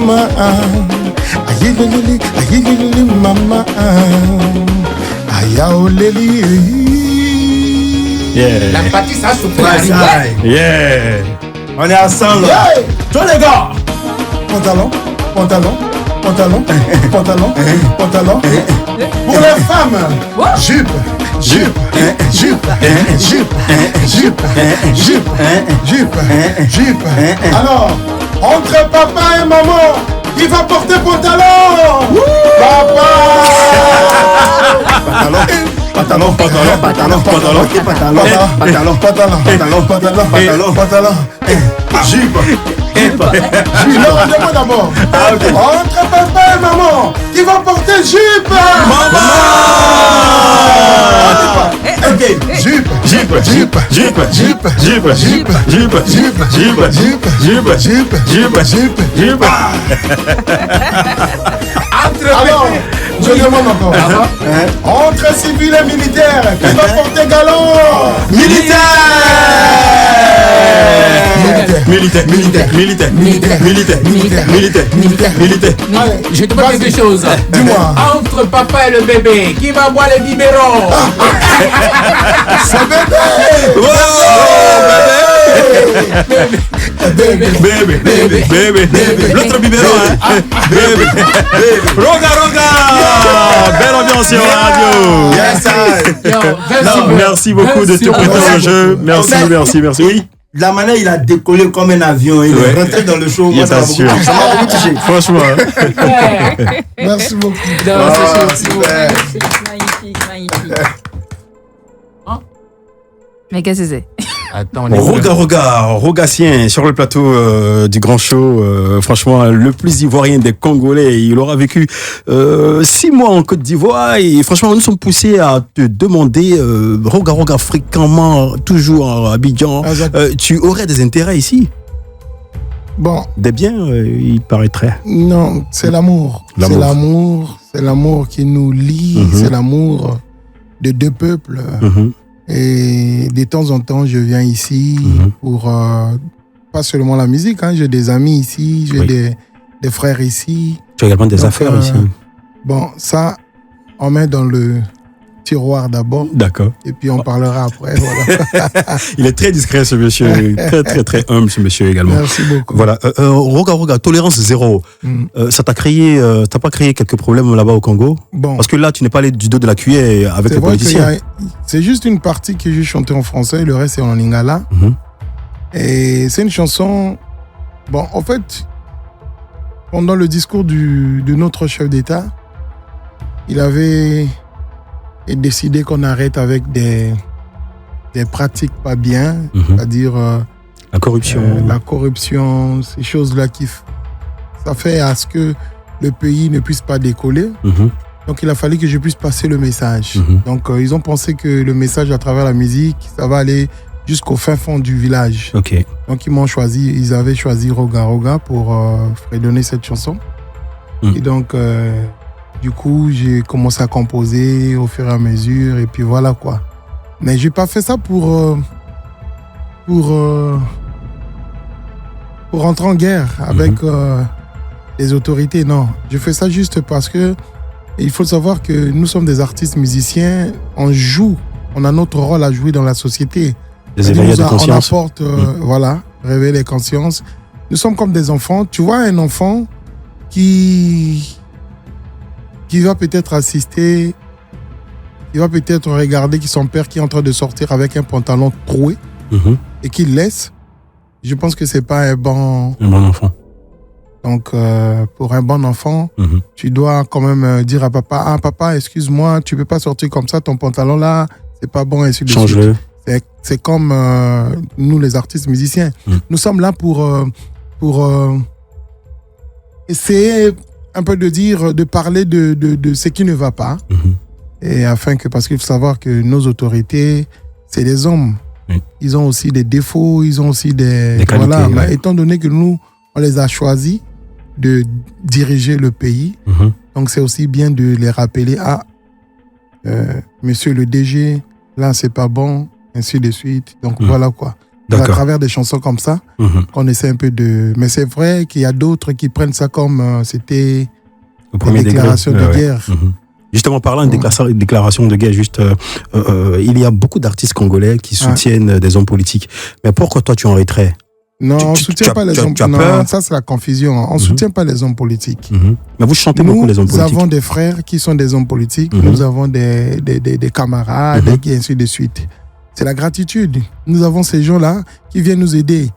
Aïe, maman. Aïe, yeah. La partie, ça se Yes, I. Yeah. On est ensemble. Yeah. Tous les gars. Pantalon. Pour les femmes, jupe. Alors, entre papa et maman, qui va porter pantalon. Papa. Pantalon. Jupe. Non, demande d'abord. Entre papa et maman, qui va porter jupe. Maman. Ok, jupe. Alors, je demande encore. Entre civil et militaire, qui va porter galon. Militaire. Je te demande quelque chose. Dis-moi. Entre papa et le bébé, qui va boire les biberons? C'est bébé. Bébé. L'autre biberon, hein. Bébé. Roga. Belle ambiance sur la radio. Merci beaucoup de te prêter au jeu. Merci. Oui. De la manière il a décollé comme un avion, il est rentré dans le show. Moi, ça m'a beaucoup touché. Franchement. Merci beaucoup. Super. Magnifique. Mais qu'est-ce que c'est? Attends, Rogatien sur le plateau du grand show. Franchement, le plus ivoirien des Congolais. Il aura vécu 6 mois en Côte d'Ivoire et franchement, nous sommes poussés à te demander, Roga fréquemment, toujours à Abidjan, tu aurais des intérêts ici? Bon. Des biens, il paraîtrait. Non, c'est l'amour. C'est l'amour qui nous lie. C'est l'amour de deux peuples. Et de temps en temps, je viens ici pour pas seulement la musique. J'ai des amis ici, j'ai des frères ici. Tu as également des affaires ici. Bon, ça, on met dans le tiroir d'abord. D'accord. Et puis on parlera après. Voilà. Il est très discret, ce monsieur. Très humble, ce monsieur également. Merci beaucoup. Voilà. Roga, tolérance zéro. Ça t'a pas créé quelques problèmes là-bas au Congo? Bon. Parce que là, tu n'es pas allé du dos de la cuillère avec les politiciens. C'est juste une partie que j'ai chantée en français, le reste c'est en lingala. Et c'est une chanson. Bon, en fait, pendant le discours de notre chef d'État, il avait décidé qu'on arrête avec des pratiques pas bien, c'est-à-dire la corruption, ces choses-là ça fait à ce que le pays ne puisse pas décoller. Donc il a fallu que je puisse passer le message. Donc ils ont pensé que le message à travers la musique, ça va aller jusqu'au fin fond du village. Okay. Donc ils avaient choisi Roga pour fredonner cette chanson. Et donc du coup, j'ai commencé à composer au fur et à mesure, et puis voilà quoi. Mais j'ai pas fait ça pour rentrer en guerre avec les autorités, non. Je fais ça juste parce que il faut savoir que nous sommes des artistes musiciens, on a notre rôle à jouer dans la société. Des éveilleurs de conscience. On apporte, réveiller les consciences. Nous sommes comme des enfants. Tu vois un enfant qui va peut-être assister, il va peut-être regarder son père qui est en train de sortir avec un pantalon troué et qu'il laisse. Je pense que c'est pas un bon enfant. Donc, pour un bon enfant, tu dois quand même dire à papa, papa, excuse-moi, tu peux pas sortir comme ça, ton pantalon là, c'est pas bon, ainsi de suite. Change-le. C'est comme nous, les artistes musiciens. Nous sommes là pour essayer un peu de parler de ce qui ne va pas. Et parce qu'il faut savoir que nos autorités, c'est des hommes. Ils ont aussi des défauts, ils ont aussi des qualités. Voilà. Mais étant donné que nous, on les a choisis de diriger le pays, donc c'est aussi bien de les rappeler monsieur le DG, là c'est pas bon, ainsi de suite. Donc voilà quoi. À travers des chansons comme ça, qu'on essaie un peu de... Mais c'est vrai qu'il y a d'autres qui prennent ça comme c'était une déclaration de guerre. Justement, parlant de déclaration de guerre, il y a beaucoup d'artistes congolais qui soutiennent des hommes politiques. Mais pourquoi toi, tu es en retrait? Non, on ne soutient pas les hommes politiques. Non, ça c'est la confusion. On ne soutient pas les hommes politiques. Mais vous chantez beaucoup les hommes politiques. Nous avons des frères qui sont des hommes politiques. Nous avons des camarades, et ainsi de suite. C'est la gratitude. Nous avons ces gens-là qui viennent nous aider.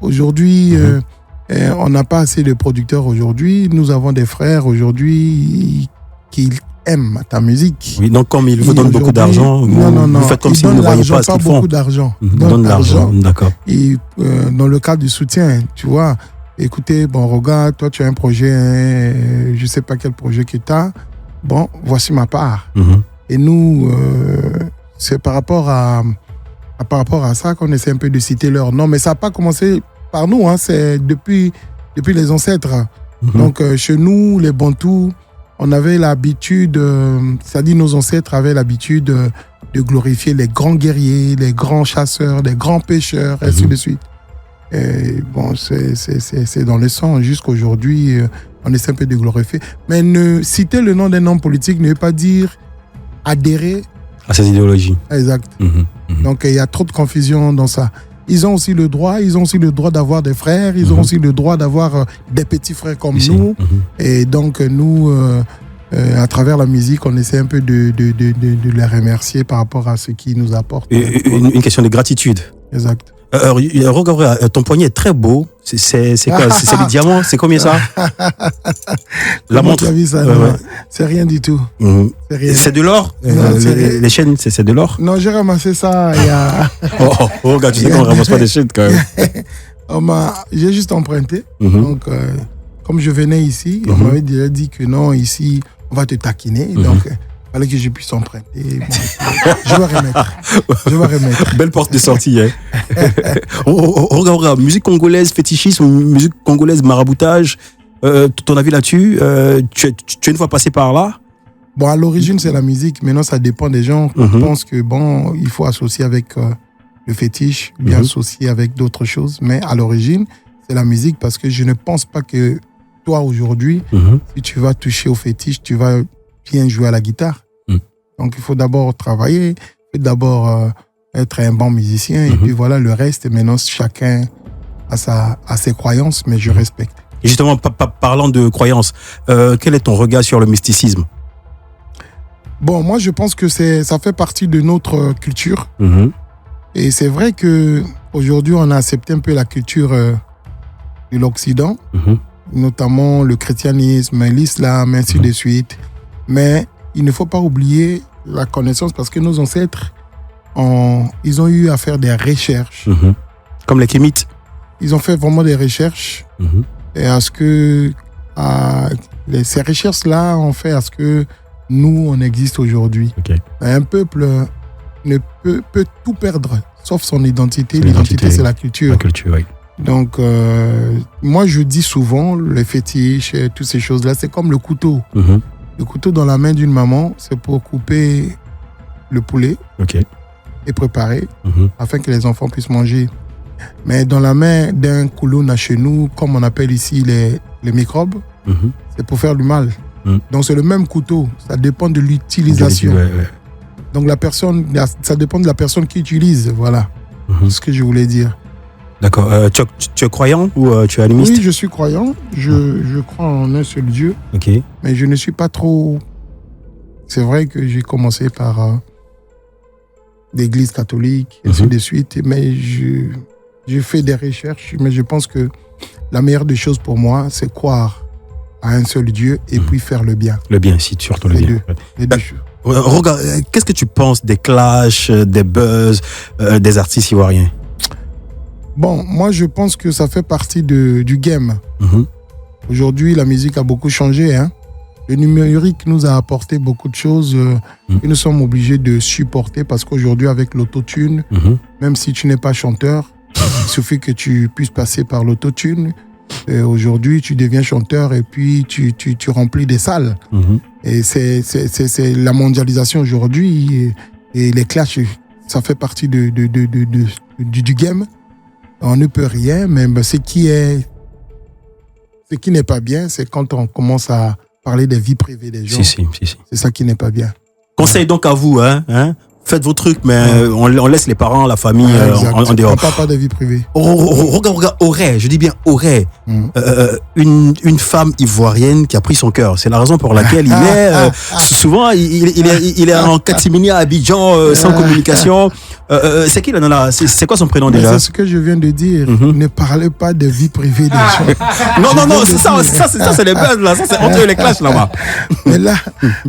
Aujourd'hui, On n'a pas assez de producteurs aujourd'hui. Nous avons des frères aujourd'hui qui aiment ta musique. Oui, donc comme ils vous donnent beaucoup d'argent, vous faites comme si vous ne voyez pas ce qu'ils font. Beaucoup d'argent. Ils donnent de l'argent, d'accord. Et dans le cadre du soutien, tu vois, écoutez, bon, regarde, toi tu as un projet, je ne sais pas quel projet que tu as. Bon, voici ma part. Et nous, c'est par rapport à ça qu'on essaie un peu de citer leur nom. Mais ça n'a pas commencé par nous, hein, c'est depuis les ancêtres. Donc, chez nous, les Bantous, on avait l'habitude, c'est-à-dire nos ancêtres avaient l'habitude de glorifier les grands guerriers, les grands chasseurs, les grands pêcheurs, ainsi de suite. Et bon, c'est dans le sang. Jusqu'aujourd'hui, on essaie un peu de glorifier. Mais citer le nom d'un homme politique ne veut pas dire adhérer à ces idéologies. Exact. Donc, il y a trop de confusion dans ça. Ils ont aussi le droit d'avoir des frères, ils ont aussi le droit d'avoir des petits frères comme nous. Et donc, nous, à travers la musique, on essaie un peu de les remercier par rapport à ce qu'ils nous apportent. Une question de gratitude. Exact. Regarde, ton poignet est très beau. C'est quoi? C'est des diamants? C'est combien ça? La montre. C'est rien du tout. C'est de l'or? Les chaînes, c'est de l'or? Non, j'ai ramassé ça il y a... regarde, tu sais qu'on ne ramasse pas des chaînes quand même. J'ai juste emprunté. Donc, comme je venais ici, on m'avait déjà dit que non, ici, on va te taquiner. Donc, il fallait que je puisse emprunter. Je vais remettre. Belle porte de sortie. Hein. Regarde, musique congolaise, fétichisme, musique congolaise, maraboutage. Ton avis là-dessus, tu es une fois passé par là? Bon, à l'origine, c'est la musique. Maintenant, ça dépend des gens qui pensent que, bon, il faut associer avec le fétiche, bien associer avec d'autres choses. Mais à l'origine, c'est la musique parce que je ne pense pas que toi, aujourd'hui, si tu vas toucher au fétiche, tu vas bien jouer à la guitare. Donc, il faut d'abord travailler, il faut d'abord être un bon musicien. Et puis voilà, le reste, maintenant, chacun a ses croyances, mais je respecte. Et justement, parlant de croyances, quel est ton regard sur le mysticisme? Bon, moi, je pense que ça fait partie de notre culture. Et c'est vrai qu'aujourd'hui, on a accepté un peu la culture de l'Occident, notamment le christianisme, l'islam, ainsi de suite. Mais il ne faut pas oublier la connaissance parce que nos ancêtres, ils ont eu à faire des recherches. Comme les Kémites. Ils ont fait vraiment des recherches. Et à ce que ces recherches-là ont fait à ce que nous, on existe aujourd'hui. Un peuple peut tout perdre, sauf son identité. L'identité, c'est la culture. La culture, oui. Donc, moi, je dis souvent, les fétiches, toutes ces choses-là, c'est comme le couteau. Le couteau dans la main d'une maman, c'est pour couper le poulet et préparer afin que les enfants puissent manger. Mais dans la main d'un koulouna chez nous, comme on appelle ici les microbes, c'est pour faire du mal. Donc c'est le même couteau, ça dépend de l'utilisation. Donc ça dépend de la personne qui utilise, voilà. C'est ce que je voulais dire. D'accord. Tu es croyant ou tu es animiste? Oui, je suis croyant. Je crois en un seul Dieu. Mais je ne suis pas trop... C'est vrai que j'ai commencé par l'église catholique, ainsi de suite. Mais j'ai fait des recherches. Mais je pense que la meilleure des choses pour moi, c'est croire à un seul Dieu et puis faire le bien. Le bien, si, surtout le bien. Les deux choses. Regarde, qu'est-ce que tu penses des clashs, des buzz, des artistes ivoiriens? Bon, moi, je pense que ça fait partie du game. Aujourd'hui, la musique a beaucoup changé. Hein. Le numérique nous a apporté beaucoup de choses que nous sommes obligés de supporter parce qu'aujourd'hui, avec l'autotune, même si tu n'es pas chanteur, il suffit que tu puisses passer par l'autotune. Aujourd'hui, tu deviens chanteur et puis tu remplis des salles. Et c'est la mondialisation aujourd'hui et les clashs, ça fait partie du game. On ne peut rien, mais ce qui n'est pas bien, c'est quand on commence à parler des vies privées des gens. Si. C'est ça qui n'est pas bien. Conseil donc à vous, hein? Faites vos trucs, mais on laisse les parents, la famille en dehors. On ne parle pas de vie privée. Regarde, aurait, je dis bien aurait, une femme ivoirienne qui a pris son cœur. C'est la raison pour laquelle il est souvent il est en catimini à Abidjan sans communication. C'est qui là? C'est quoi son prénom Mais déjà? c'est ce que je viens de dire. Ne parlez pas de vie privée des gens. Non, c'est ça, c'est les buzz là. Ça, c'est entre les clashs là-bas.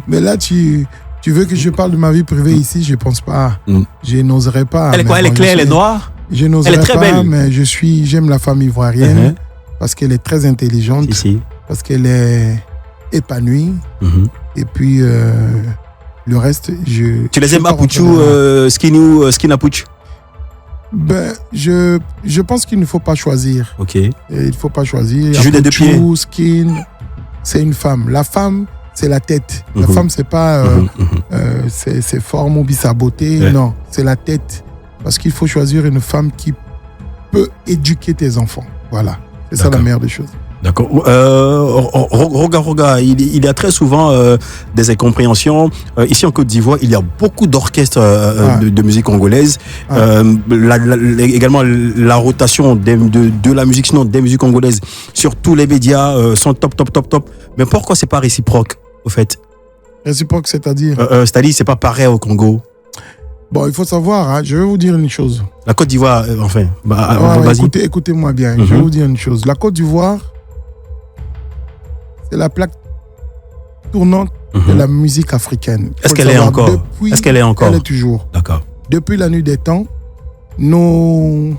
Mais là, tu veux que je parle de ma vie privée ici? Je pense pas. Je n'oserais pas. Elle est quoi? Elle est claire, elle est noire? Je n'oserais très pas, belle. mais j'aime la femme ivoirienne parce qu'elle est très intelligente, parce qu'elle est épanouie. Et puis, le reste, Tu les aimes Apuchu, Skinapuch? Ben, je pense qu'il ne faut pas choisir. Ok. Il ne faut pas choisir. Tu joues des deux pieds. Skin, c'est une femme. La femme, c'est la tête. La femme, c'est pas ses formes ou sa beauté. Ouais. Non, c'est la tête. Parce qu'il faut choisir une femme qui peut éduquer tes enfants. Voilà. C'est ça la meilleure des choses. D'accord. Roga, il y a très souvent des incompréhensions. Ici en Côte d'Ivoire, il y a beaucoup d'orchestres de musique congolaise. Également, la rotation de la musique, sinon des musiques congolaises sur tous les médias sont top. Mais pourquoi c'est pas réciproque, au fait? Réciproque, c'est-à-dire C'est-à-dire, c'est pas pareil au Congo. Bon, il faut savoir, je vais vous dire une chose. La Côte d'Ivoire, enfin, vas-y. Écoutez-moi bien, je vais vous dire une chose. La Côte d'Ivoire, c'est la plaque tournante de la musique africaine. Est-ce qu'elle est encore? Elle est toujours. D'accord. Depuis la nuit des temps, nos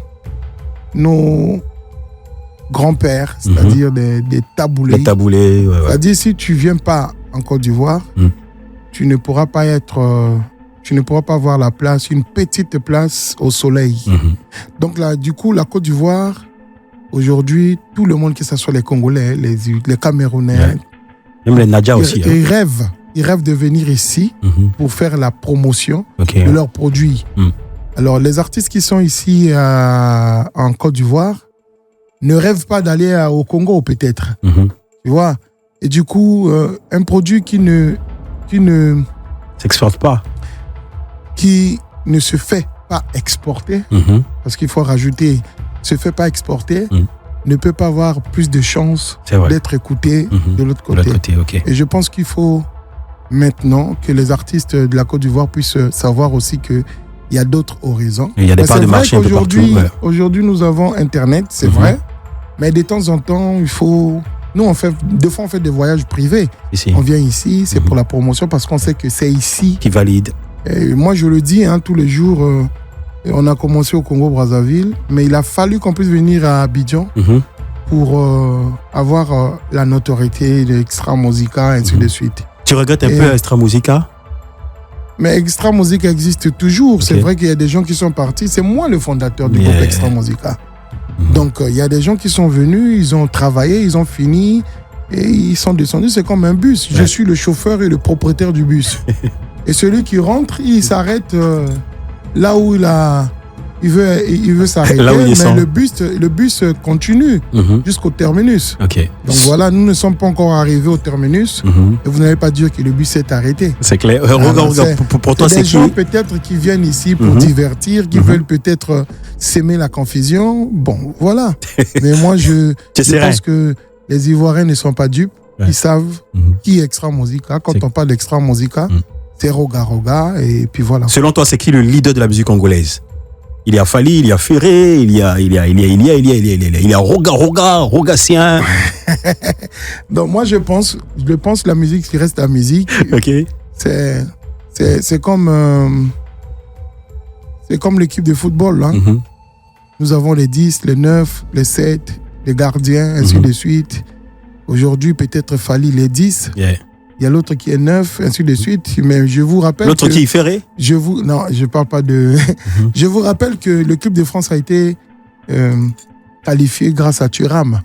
grands-pères, c'est-à-dire des taboulés. Les taboulés, ouais. C'est-à-dire, si tu ne viens pas en Côte d'Ivoire, tu ne pourras pas avoir la place, une petite place au soleil. Donc là, du coup, la Côte d'Ivoire, aujourd'hui, tout le monde, que ce soit les Congolais, les Camerounais, même les Nadja aussi. Ils rêvent de venir ici pour faire la promotion de leurs produits. Alors, les artistes qui sont ici en Côte d'Ivoire ne rêvent pas d'aller au Congo, peut-être. Tu vois? Et du coup, un produit qui ne s'exporte pas, qui ne se fait pas exporter, parce qu'il faut rajouter, se fait pas exporter, ne peut pas avoir plus de chances d'être écouté de l'autre côté. Et je pense qu'il faut maintenant que les artistes de la Côte d'Ivoire puissent savoir aussi qu'il y a d'autres horizons. Il y a des parts de marché un peu partout. Aujourd'hui, nous avons Internet, c'est vrai, mais de temps en temps, il faut... Nous, des fois, on fait des voyages privés. On vient ici, c'est pour la promotion, parce qu'on sait que c'est ici qui valide. Et moi, je le dis tous les jours, on a commencé au Congo-Brazzaville, mais il a fallu qu'on puisse venir à Abidjan pour avoir la notoriété de Extra Musica, ainsi de suite. Tu regrettes un peu Extra Musica? Mais Extra Musica existe toujours. C'est vrai qu'il y a des gens qui sont partis. C'est moi le fondateur du groupe Extra Musica. Donc, il y a des gens qui sont venus, ils ont travaillé, ils ont fini et ils sont descendus. C'est comme un bus. Je suis le chauffeur et le propriétaire du bus. Et celui qui rentre, il s'arrête là où il veut s'arrêter, mais le bus continue jusqu'au terminus. Donc voilà, nous ne sommes pas encore arrivés au terminus et vous n'allez pas dire que le bus s'est arrêté. C'est clair. Regarde, pour toi, c'est des gens peut-être qui viennent ici pour divertir, qui veulent peut-être s'aimer la confusion. Bon, voilà. Mais moi, je pense que les Ivoiriens ne sont pas dupes. Ils savent qui est Extra Musica. Quand on parle d'Extra Musica, c'est Roga, et puis voilà. Selon toi, c'est qui le leader de la musique congolaise? Il y a Fali, il y a Ferré, il y a Rogatien. Donc moi je pense la musique qui reste la musique. C'est comme l'équipe de football là. Nous avons les 10, les 9, les 7, les gardiens, ainsi de suite. Aujourd'hui peut-être Fali les 10. Il y a l'autre qui est 9, ainsi de suite. Mais je vous rappelle. L'autre qui est Ferré? Non, je ne parle pas de. Je vous rappelle que l'équipe de France a été qualifiée grâce à Thuram.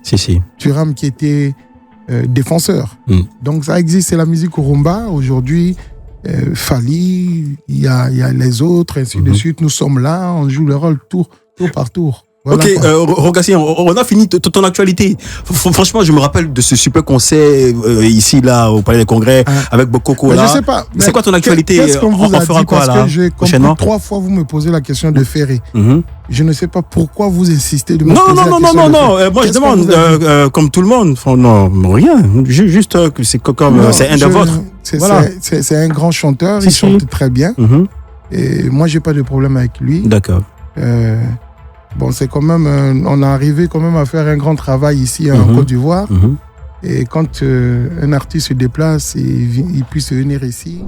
Thuram qui était défenseur. Donc ça existe, c'est la musique Rumba. Aujourd'hui, Fali, il y a les autres, ainsi de suite. Nous sommes là, on joue le rôle tour par tour. Voilà, Rogatien, on a fini ton actualité. Franchement, je me rappelle de ce super concert ici, là, au Palais des Congrès, avec Bokoko. Je sais pas. C'est quoi ton actualité? Qu'est-ce qu'on vous a dit? Parce que j'ai compris 3 fois, vous me posez la question de Ferré. Je ne sais pas pourquoi vous insistez de me poser la question. Non. Moi, je demande, comme tout le monde. Non, rien. Juste que c'est comme c'est un de vôtres. C'est un grand chanteur. Il chante très bien. Et moi, j'ai pas de problème avec lui. D'accord. Bon, c'est quand même, on a arrivé quand même à faire un grand travail ici en Côte d'Ivoire. Et quand un artiste se déplace et il puisse venir ici,